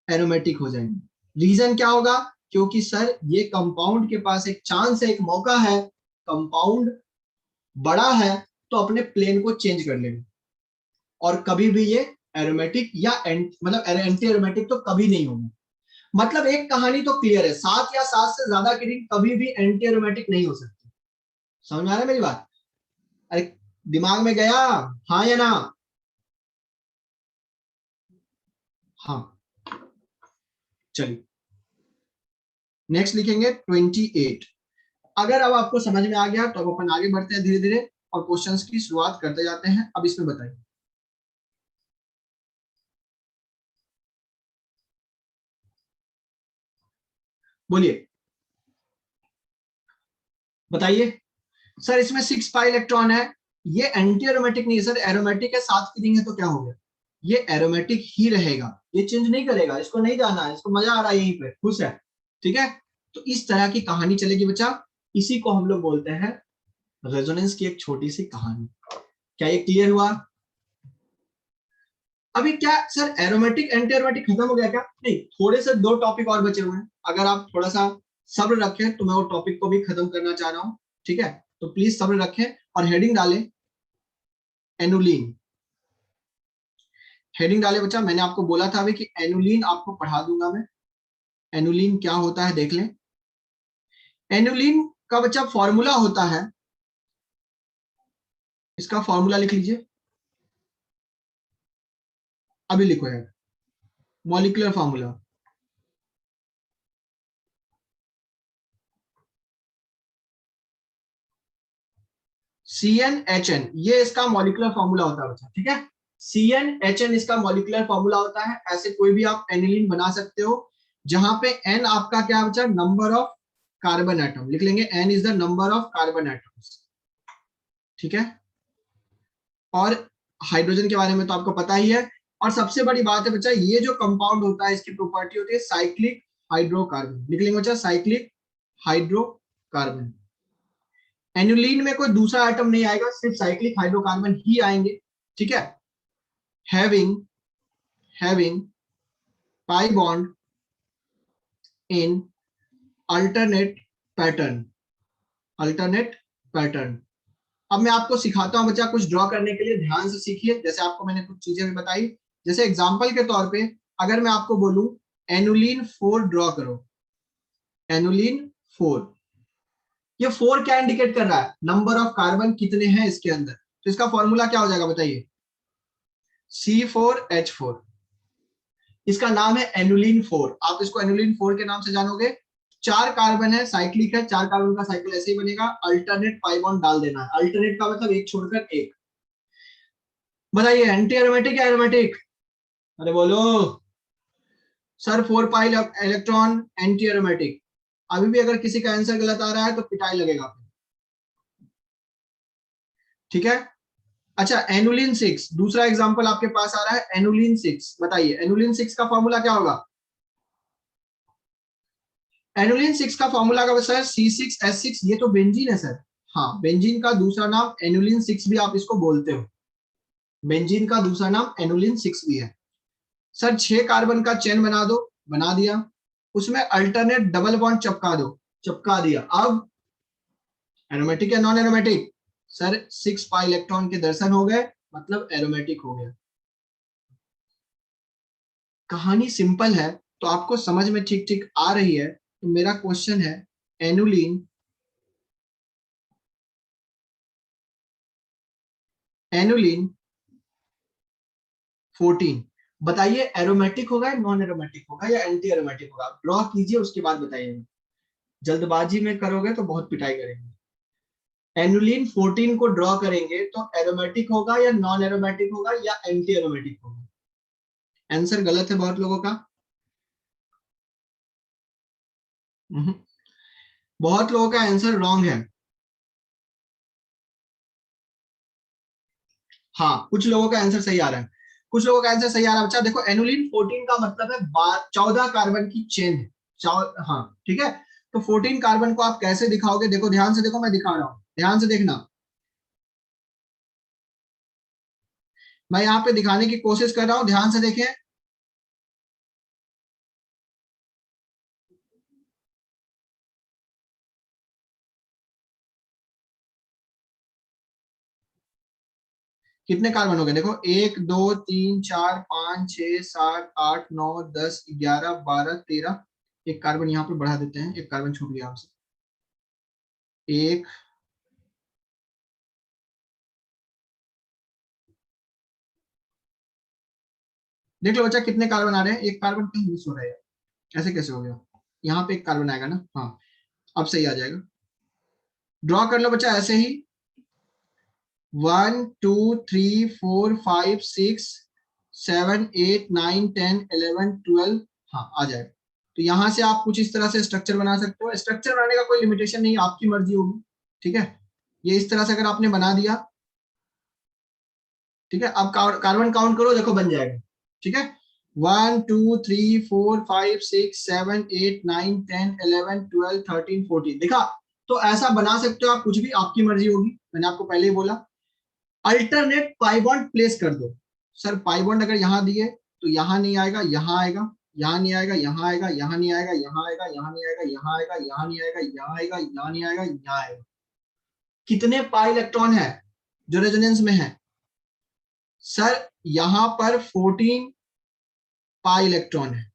एरोमेटिक हो जाएंगे। रीजन क्या होगा? क्योंकि सर ये कंपाउंड के पास एक चांस है, एक मौका है, कंपाउंड बड़ा है तो अपने प्लेन को चेंज कर लेगा, और कभी भी ये एरोमेटिक या मतलब एंटी एरोमेटिक तो कभी नहीं होगा। मतलब एक कहानी तो क्लियर है, 7 या 7 से ज्यादा की रिंग कभी भी एंटी एरोमेटिक नहीं हो सकती। समझ में आ रहा है मेरी बात? अरे दिमाग में गया, हाँ या ना? हाँ, चलिए नेक्स्ट लिखेंगे 28। अगर अब आपको समझ में आ गया तो अब अपन आगे बढ़ते हैं धीरे धीरे और क्वेश्चंस की शुरुआत करते जाते हैं। अब इसमें बताइए, बोलिए बताइए। सर इसमें 6 पाई इलेक्ट्रॉन है, ये एंटी एरोमेटिक नहीं है सर, एरोमेटिक है, 7 की रिंग है तो क्या हो गया? ये एरोमेटिक ही रहेगा, ये चेंज नहीं करेगा, इसको नहीं जाना है, इसको मजा आ रहा है यहीं पे, खुश है, ठीक है? तो इस तरह की कहानी चलेगी बच्चा, इसी को हम लोग बोलते हैं रेजोनेंस की एक छोटी सी कहानी। क्या ये क्लियर हुआ? अभी क्या सर एरोमेटिक एंटी एरोमेटिक खत्म हो गया क्या? नहीं, थोड़े से 2 टॉपिक और बचे हुए हैं, अगर आप थोड़ा सा सब्र रखें तो मैं वो टॉपिक को भी खत्म करना चाह रहा हूं, ठीक है? तो प्लीज सब्र रखें और हेडिंग डालें एनुलिन। हेडिंग डाले बच्चा, मैंने आपको बोला था अभी कि एनुलिन आपको पढ़ा दूंगा मैं, एनुलिन क्या होता है देख लें। एनुलिन का बच्चा फॉर्मूला होता है, इसका फॉर्मूला लिख लीजिए, अभी लिखो यार, मॉलिक्यूलर फॉर्मूला CnHn, ये इसका मॉलिक्यूलर फॉर्मूला होता है बच्चा, ठीक है? CnHn इसका मॉलिक्यूलर फॉर्मूला होता है। ऐसे कोई भी आप एनिलीन बना सकते हो जहां पे n आपका क्या बच्चा, नंबर ऑफ कार्बन एटम, लिख लेंगे n is the number of carbon atoms, ठीक है? और हाइड्रोजन के बारे में तो आपको पता ही है। और सबसे बड़ी बात है बच्चा, ये जो कंपाउंड होता है इसकी प्रॉपर्टी होती है साइक्लिक हाइड्रोकार्बन, लिख लेंगे बच्चा साइक्लिक हाइड्रोकार्बन। एनुलिन में कोई दूसरा आइटम नहीं आएगा, सिर्फ साइक्लिक हाइड्रोकार्बन ही आएंगे, ठीक है? Having pi bond in alternate pattern, alternate pattern. अब मैं आपको सिखाता हूं बच्चा कुछ ड्रॉ करने के लिए, ध्यान से सीखिए। जैसे आपको मैंने कुछ चीजें भी बताई, जैसे एग्जांपल के तौर पे अगर मैं आपको बोलूं एनुलिन 4 ड्रॉ करो, एनुलिन 4, ये 4 क्या इंडिकेट कर रहा है? नंबर ऑफ कार्बन कितने हैं इसके अंदर। तो इसका फॉर्मूला क्या हो जाएगा बताइए? C4H4, इसका नाम है एनुलिन 4, आप इसको एनुलिन 4 के नाम से जानोगे। 4 कार्बन है, साइक्लिक है, 4 कार्बन का साइकिल ऐसे ही बनेगा, अल्टरनेट पाई बॉन्ड डाल देना है, अल्टरनेट का मतलब एक छोड़कर एक। बताइए एंटी एरोमेटिक या एरोमेटिक? अरे बोलो sir, 4 pi electron anti aromatic. अभी भी अगर किसी का आंसर गलत आ रहा है तो पिटाई लगेगा, ठीक है? अच्छा एनुलिन 6, दूसरा एग्जांपल आपके पास आ रहा है एनुलिन 6, बताइए एनुलिन 6 का फॉर्मूला क्या होगा? एनुलिन 6 का फॉर्मूला का सर C6H6, ये तो बेंजीन है सर। हाँ, बेंजीन का दूसरा नाम एनुलिन 6 भी आप इसको बोलते हो, बेंजीन का दूसरा नाम एनुलिन 6 भी है। सर 6 कार्बन का चेन बना दो, बना दिया, उसमें अल्टरनेट डबल बॉन्ड चिपका दो, चिपका दिया। अब एरोमेटिक या non aromatic? Sir 6 pi electron के दर्शन हो गए, मतलब एरोमेटिक हो गया। कहानी सिंपल है, तो आपको समझ में ठीक ठीक आ रही है। तो मेरा क्वेश्चन है, एनुलिन एनुलिन 14 बताइए, एरोमेटिक होगा, नॉन एरोमेटिक होगा या एंटी एरोमेटिक होगा? ड्रॉ कीजिए, उसके बाद बताइए। जल्दबाजी में करोगे तो बहुत पिटाई करेंगे। एनुलिन 14 को ड्रॉ करेंगे तो एरोमेटिक होगा या नॉन एरोमेटिक होगा या एंटी एरोमेटिक होगा? आंसर गलत है बहुत लोगों का। बहुत लोगों का आंसर रॉन्ग है। हाँ, कुछ लोगों का आंसर सही आ रहा है, कुछ लोगों का आंसर सही आ रहा है। बच्चा देखो, एनुलिन 14 का मतलब है 14 कार्बन की चेन है। हाँ ठीक है, तो 14 कार्बन को आप कैसे दिखाओगे? देखो ध्यान से देखो, मैं दिखा रहा हूं, ध्यान से देखना। मैं यहाँ पे दिखाने की कोशिश कर रहा हूं, ध्यान से देखें। कितने कार्बन हो गए? देखो 1 2 3 4 5 6 7 8 9 10 11 12 13। एक कार्बन यहाँ पे बढ़ा देते हैं, एक कार्बन छूट गया आपसे। एक, देख लो बच्चा कितने कार्बन आ रहे हैं। एक कार्बन कहीं मिस हो रहा है, ऐसे कैसे हो गया? यहाँ पे एक कार्बन आएगा ना, हाँ अब सही आ जाएगा। ड्रॉ कर लो बच्चा ऐसे ही, 1 2 3 4 5 6 7 8 9 10 11 12। हाँ आ जाएगा। तो यहां से आप कुछ इस तरह से स्ट्रक्चर बना सकते हो। स्ट्रक्चर बनाने का कोई लिमिटेशन नहीं, आपकी मर्जी होगी, ठीक है। ये इस तरह से अगर आपने बना दिया, ठीक है, अब कार्बन काउंट करो, देखो बन जाएगा, ठीक है। 1 2 3 4 5 6 7 8 9 10 11 12 13 14 देखा? तो ऐसा बना सकते हो आप, कुछ भी आपकी मर्जी होगी, मैंने आपको पहले ही बोला। अल्टरनेट पाई बॉन्ड प्लेस कर दो। सर पाई बॉन्ड अगर यहां दिए तो यहां नहीं आएगा, यहां आएगा, यहां नहीं आएगा, यहां आएगा, यहां नहीं आएगा, यहां आएगा, यहां नहीं आएगा, यहां आएगा, यहां नहीं आएगा, यहां आएगा, यहां नहीं आएगा, यहां आएगा। कितने पाई इलेक्ट्रॉन है जो रेजोनेंस में है? सर यहां पर 14 पाई इलेक्ट्रॉन है।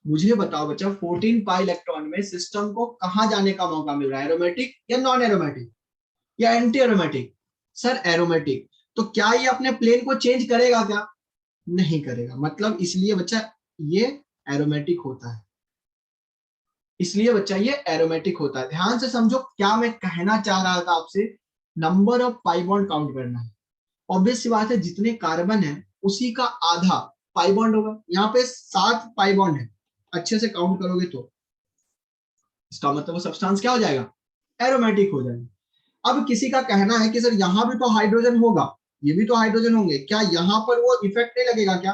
मुझे बताओ बच्चा, 14 पाई इलेक्ट्रॉन में सिस्टम को कहां जाने का मौका मिल रहा है? एरोमेटिक या नॉन एरोमेटिक या एंटी एरोमेटिक? Sir aromatic. तो क्या ये अपने प्लेन को चेंज करेगा क्या? नहीं करेगा। मतलब इसलिए बच्चा ये एरोमेटिक होता है, इसलिए बच्चा ये एरोमेटिक होता है। ध्यान से समझो क्या मैं कहना चाह रहा था आपसे। Number of pi bond count करना है। ऑब्वियस सी बात है, जितने कार्बन है उसी का आधा पाई बॉन्ड होगा। यहाँ पे 7 पाई बॉन्ड है, अच्छे से काउंट करोगे तो इसका मतलब वो सब्सटेंस क्या हो जाएगा? एरोमेटिक हो जाएगा। अब किसी का कहना है कि सर यहाँ भी तो हाइड्रोजन होगा, ये भी तो हाइड्रोजन होंगे, क्या यहाँ पर वो इफेक्ट नहीं लगेगा क्या?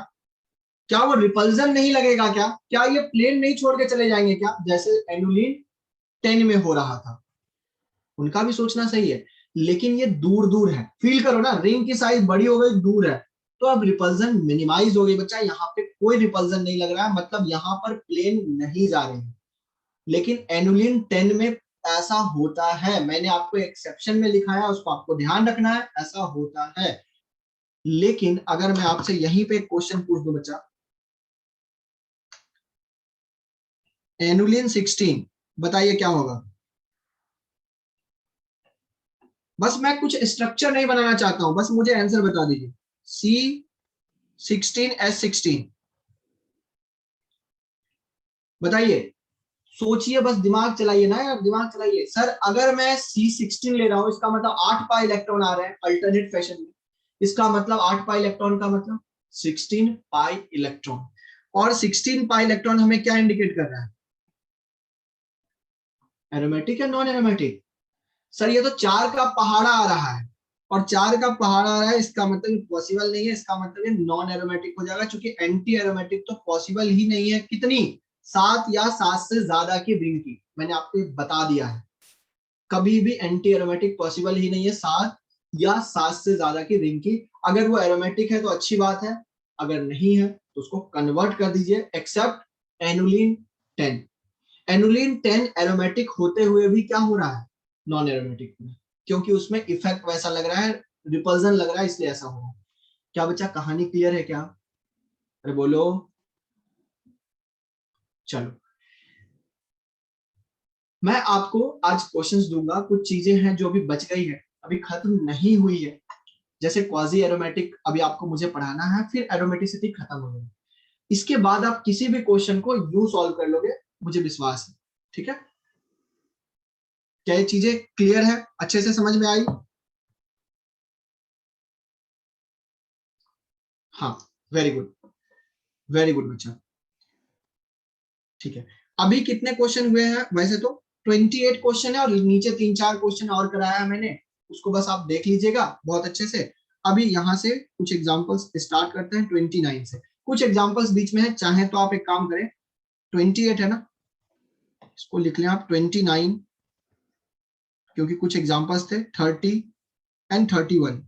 क्या वो रिपल्जन नहीं लगेगा क्या? क्या ये प्लेन नहीं छोड़ के चले जाएंगे क्या, जैसे एनुलिन 10 में हो रहा था? उनका भी सोचना सही है, लेकिन ये दूर दूर है। फील करो ना, रिंग की साइज बड़ी हो गई, दूर है, तो अब रिपल्जन मिनिमाइज हो गई। बच्चा यहाँ पे कोई रिपल्जन नहीं लग रहा है, मतलब यहाँ पर प्लेन नहीं जा रहे हैं। लेकिन एनुलिन 10 में ऐसा होता है, मैंने आपको एक्सेप्शन में लिखा है, उसको आपको ध्यान रखना है, ऐसा होता है। लेकिन अगर मैं आपसे यहीं पे क्वेश्चन पूछ दूं बच्चा, एनुलिन 16 बताइए क्या होगा? बस मैं कुछ स्ट्रक्चर नहीं बनाना चाहता हूं, बस मुझे आंसर बता दीजिए। C16H16 बताइए, सोचिए, बस दिमाग चलाइए ना यार, दिमाग चलाइए। सर अगर मैं C16 ले रहा हूं, इसका मतलब 8 पाई इलेक्ट्रॉन आ रहे हैं अल्टरनेट फैशन में। इसका मतलब 8 पाई इलेक्ट्रॉन का मतलब 16 पाई इलेक्ट्रॉन। और 16 पाई इलेक्ट्रॉन हमें क्या इंडिकेट कर रहा है? एरोमेटिक या नॉन एरोमेटिक? सर ये तो 4 का पहाड़ा आ रहा है, और 4 का पहाड़ा आ रहा है, इसका मतलब पॉसिबल नहीं है, इसका मतलब ये नॉन एरोमेटिक हो जाएगा, क्योंकि एंटी एरोमेटिक तो पॉसिबल ही नहीं है। कितनी? 7 या 7 से ज्यादा की रिंग की, मैंने आपको बता दिया है। कभी भी एंटी एरोमेटिक पॉसिबल ही नहीं है 7 या 7 से ज्यादा की रिंग की। अगर वो एरोमेटिक है तो अच्छी बात है, अगर नहीं है तो उसको कन्वर्ट कर दीजिए। Accept annulene 10। एनुलिन 10 एरोमेटिक होते हुए भी क्या हो रहा है? नॉन एरोमेटिक में, क्योंकि उसमें इफेक्ट वैसा लग रहा है, रिपल्जन लग रहा है, इसलिए ऐसा होगा। क्या बच्चा कहानी क्लियर है क्या? अरे बोलो। चलो मैं आपको आज क्वेश्चंस दूंगा, कुछ चीजें हैं जो अभी बच गई है, अभी खत्म नहीं हुई है, जैसे क्वाजी एरोमेटिक अभी आपको मुझे पढ़ाना है, फिर एरोमेटिसिटी खत्म हो जाएगी। इसके बाद आप किसी भी क्वेश्चन को यूं सॉल्व कर लोगे, मुझे विश्वास है। ठीक है, क्या ये चीजें क्लियर है, अच्छे से समझ में आई? हाँ, वेरी गुड, वेरी गुड बच्चा। ठीक है, अभी कितने क्वेश्चन हुए हैं? वैसे तो 28 क्वेश्चन है और नीचे 3-4 क्वेश्चन और कराया है मैंने, उसको बस आप देख लीजिएगा बहुत अच्छे से। अभी यहां से कुछ एग्जांपल्स स्टार्ट करते हैं 29 से, कुछ एग्जांपल्स बीच में है, चाहे तो आप एक काम करें, 28 है ना, इसको लिख लें आप 29, क्योंकि कुछ एग्जांपल्स थे 30 एंड 31।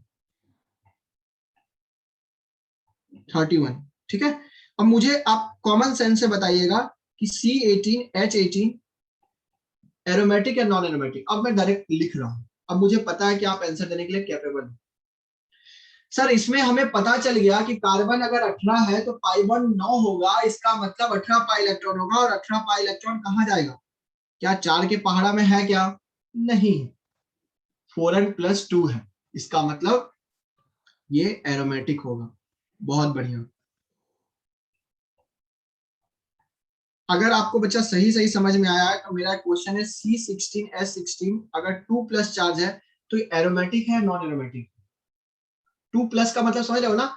ठीक है, अब मुझे आप कॉमन सेंस से बताइएगा कि C18 H18 एरोमेटिक या नॉन एरोमेटिक। अब मैं डायरेक्ट लिख रहा हूं, अब मुझे पता है कि आप आंसर देने के लिए कैपेबल हैं। सर इसमें हमें पता चल गया कि कार्बन अगर 18 है तो पाई बॉन्ड 9 होगा, इसका मतलब 18 पाई इलेक्ट्रॉन होगा, और 18 पाई इलेक्ट्रॉन कहां जाएगा? क्या 4 के पहाड़ा में है क्या? नहीं, 4n+2 है, इसका मतलब ये एरोमेटिक होगा। बहुत बढ़िया। अगर आपको बच्चा सही सही समझ में आया है तो मेरा क्वेश्चन है C16H16 अगर 2+ चार्ज है तो ये एरोमेटिक है नॉन एरोमेटिक? 2+ का मतलब समझ रहे हो ना?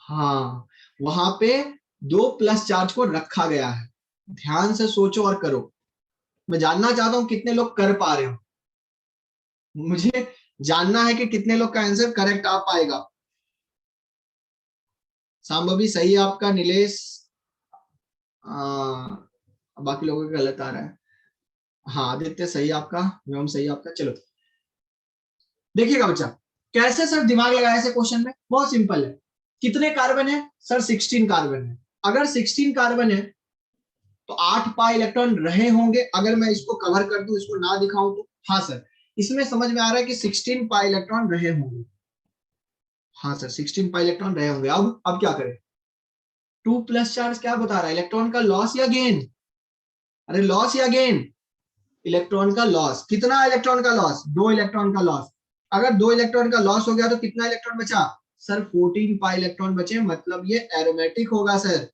हाँ, वहां पे 2+ चार्ज को रखा गया है। ध्यान से सोचो और करो। मैं जानना चाहता हूं कितने लोग कर पा रहे हो, मुझे जानना है कि कितने लोग का आंसर करेक्ट आ पाएगा। सांभवी सही है आपका, नीलेश बाकी लोगों का गलत आ रहा है। हाँ आदित्य सही आपका, व्योम सही आपका। चलो देखिएगा बच्चा, कैसे सर दिमाग लगाया ऐसे क्वेश्चन में? बहुत सिंपल है। कितने कार्बन है सर? 16 कार्बन है। अगर 16 कार्बन है तो 8 पाई इलेक्ट्रॉन रहे होंगे। अगर मैं इसको कवर कर दूं, इसको ना दिखाऊं तो? हाँ सर, इसमें समझ में आ रहा है कि 16 पाई इलेक्ट्रॉन रहे होंगे। हाँ सर 16 पाई इलेक्ट्रॉन रहे होंगे। अब क्या करें? 2+ चार्ज क्या बता रहा है? इलेक्ट्रॉन का लॉस या गेन? अरे लॉस या गेन? इलेक्ट्रॉन का लॉस। कितना इलेक्ट्रॉन का लॉस? 2 इलेक्ट्रॉन का लॉस। अगर 2 इलेक्ट्रॉन का लॉस हो गया तो कितना इलेक्ट्रॉन बचा सर? 14 पाई इलेक्ट्रॉन बचे, मतलब ये एरोमेटिक होगा सर।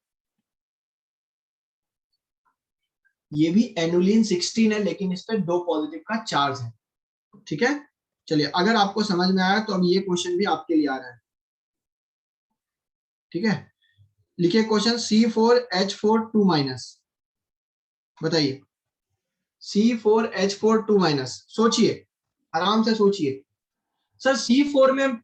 ये भी एनुलिन 16 है, लेकिन इस पे 2 पॉजिटिव का चार्ज है। ठीक है, चलिए अगर आपको समझ में आया तो अब ये क्वेश्चन भी आपके लिए आ रहा है। ठीक है, लिखिए क्वेश्चन C4H4 2-। बताइए C4H4 2-। सोचिए, आराम से सोचिए। सर C4 में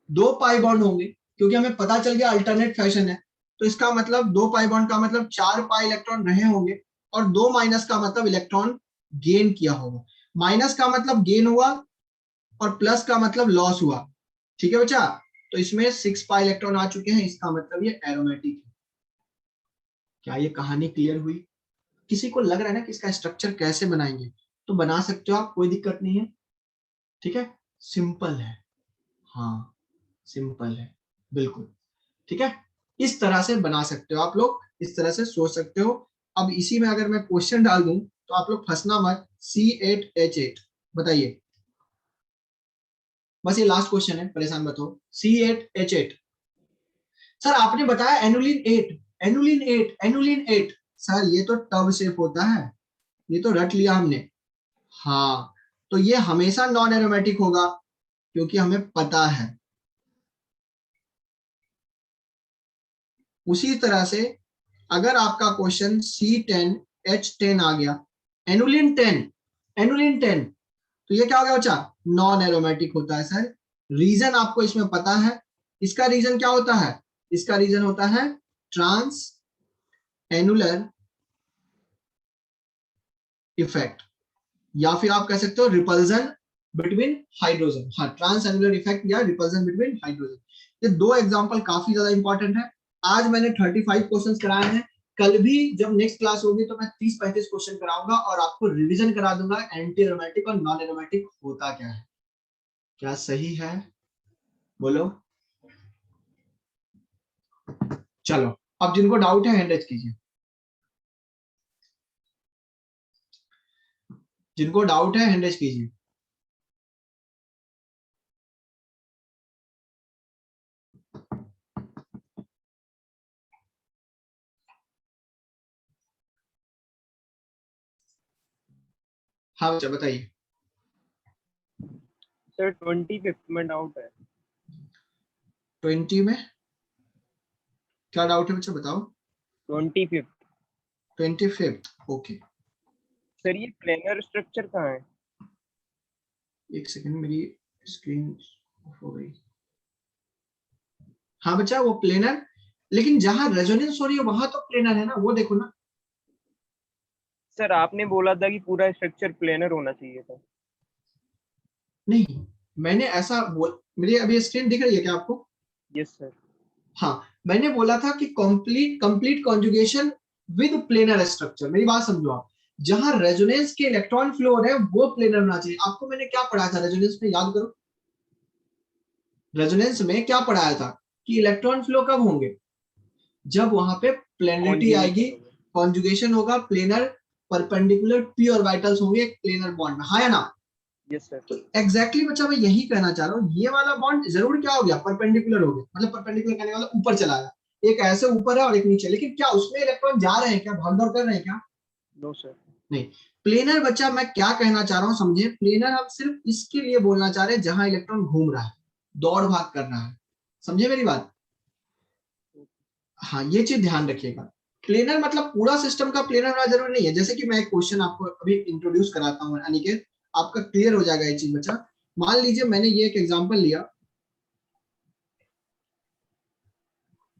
2 पाई बॉन्ड होंगे, क्योंकि हमें पता चल गया अल्टरनेट फैशन है, तो इसका मतलब 2 पाई बॉन्ड का मतलब 4 पाई इलेक्ट्रॉन रहे होंगे, और 2 माइनस का मतलब इलेक्ट्रॉन गेन किया होगा। माइनस का मतलब गेन हुआ और प्लस का मतलब लॉस हुआ। ठीक है बच्चा, तो इसमें 6 पाई इलेक्ट्रॉन आ चुके हैं, इसका मतलब ये एरोमेटिक है। क्या ये कहानी क्लियर हुई? किसी को लग रहा है ना कि इसका स्ट्रक्चर कैसे बनाएंगे? तो बना सकते हो आप, कोई दिक्कत नहीं है। ठीक है, सिंपल है। हाँ सिंपल है बिल्कुल। ठीक है, इस तरह से बना सकते हो आप लोग, इस तरह से सोच सकते हो। अब इसी में अगर मैं क्वेश्चन डाल दूं तो आप लोग फंसना मत। C8H8 बताइए, बस ये लास्ट क्वेश्चन है, परेशान मत हो। C8H8 सर आपने बताया एनुलिन 8, एनुलिन 8, एनुलिन 8। सर ये तो टब शेप होता है, ये तो रट लिया हमने। हाँ, तो ये हमेशा नॉन एरोमेटिक होगा, क्योंकि हमें पता है। उसी तरह से अगर आपका क्वेश्चन C10H10 आ गया, एनुलिन 10, एनुलिन 10, तो ये क्या हो गया बच्चा? नॉन एरोमेटिक होता है सर। रीजन आपको इसमें पता है, इसका रीजन क्या होता है? इसका रीजन होता है ट्रांस एनुलर इफेक्ट, या फिर आप कह सकते हो रिपल्जन बिटवीन हाइड्रोजन। हाँ, ट्रांस एनुलर इफेक्ट या रिपल्जन बिटवीन हाइड्रोजन। ये 2 एग्जांपल काफी ज्यादा इंपॉर्टेंट है। आज मैंने 35 क्वेश्चंस कराए हैं, कल भी जब नेक्स्ट क्लास होगी तो मैं 30-35 क्वेश्चन कराऊंगा और आपको रिवीजन करा दूंगा एंटी एरोमेटिक और नॉन एरोमेटिक होता क्या है। क्या सही है? बोलो। चलो अब जिनको डाउट है हैंड रेज कीजिए, जिनको डाउट है हैंड रेज कीजिए। हाँ बच्चा बताइए। सर 25 में डाउट है। 20 में क्या डाउट है बच्चा बताओ। 25। 25 ओके। सर ये प्लेनर स्ट्रक्चर कहाँ है? एक सेकंड मेरी स्क्रीन ऑफ हो गई। हाँ बच्चा वो प्लेनर, लेकिन जहां रेजोनेंस हो रही है वहां तो प्लेनर है ना, वो देखो ना। सर आपने बोला था कि पूरा स्ट्रक्चर प्लेनर होना चाहिए था। नहीं मैंने ऐसा बोल, मेरी अभी स्क्रीन दिख रही है क्या आपको? Yes sir. हाँ मैंने बोला था कि complete conjugation with planar structure. मेरी बात समझो आप, जहां रेजोनेंस के इलेक्ट्रॉन फ्लो हो रहे हैं वो प्लेनर होना चाहिए। आपको मैंने क्या पढ़ाया था रेजोनेंस में, याद करो। रेजोनेंस में क्या पढ़ाया था कि इलेक्ट्रॉन फ्लो कब होंगे? जब वहां पे प्लेनरिटी आएगी, कॉन्जुगेशन होगा, प्लेनर परपेंडिकुलर पी ऑर्बिटल्स होंगे एक प्लेनर बॉन्ड में, हाँ या ना? Yes sir. तो एग्जैक्टली बच्चा मैं यही कहना चाह रहा हूँ, ये वाला बॉन्ड जरूर क्या हो गया, परपेंडिकुलर हो गया। मतलब परपेंडिकुलर कहने वाला ऊपर चला गया, एक ऐसे ऊपर है और एक नीचे, लेकिन क्या उसमें इलेक्ट्रॉन जा रहे हैं क्या, भाग दौड़ कर रहे हैं क्या? No sir. नहीं। प्लेनर बच्चा मैं क्या कहना चाह रहा हूँ समझे, प्लेनर हम सिर्फ इसके लिए बोलना चाह रहे हैं जहां इलेक्ट्रॉन घूम रहा है, दौड़ भाग कर रहा है। समझे मेरी बात? हाँ ये चीज ध्यान रखिएगा। प्लेनर मतलब पूरा सिस्टम का प्लेनर होना जरूरी नहीं है। जैसे कि मैं एक क्वेश्चन आपको अभी इंट्रोड्यूस कराता हूँ अनिकेत, आपका क्लियर हो जाएगा ये चीज बच्चा। मान लीजिए मैंने ये एक एग्जांपल लिया,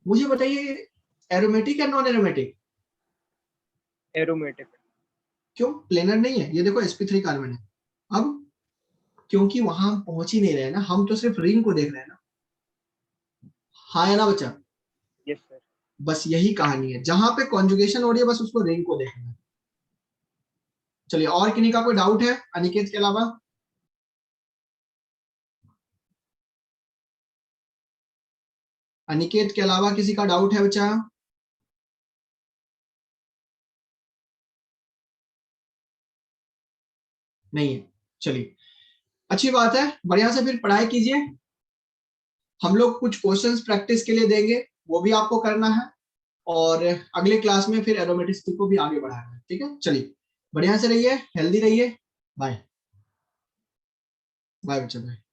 मुझे बताइए एरोमेटिक या नॉन एरोमेटिक? एरोमेटिक। क्यों? प्लेनर नहीं है, ये देखो sp3 कार्बन है। अब क्योंकि वहां हम पहुंच ही नहीं रहे ना, हम तो सिर्फ रिंग को देख रहे हैं ना, हाँ या ना बच्चा? Yes sir. बस यही कहानी है, जहां पे कॉन्जुगेशन हो रही है बस उसको रिंग को देखना है। चलिए और किन्हीं का कोई डाउट है अनिकेत के अलावा? अनिकेत के अलावा किसी का डाउट है बच्चा? नहीं है। चलिए अच्छी बात है, बढ़िया से फिर पढ़ाई कीजिए। हम लोग कुछ क्वेश्चंस प्रैक्टिस के लिए देंगे, वो भी आपको करना है, और अगले क्लास में फिर एरोमेटिक्स को भी आगे बढ़ाना है। ठीक है चलिए, बढ़िया से रहिए, हेल्दी रहिए। बाय बाय बच्चा, बाय।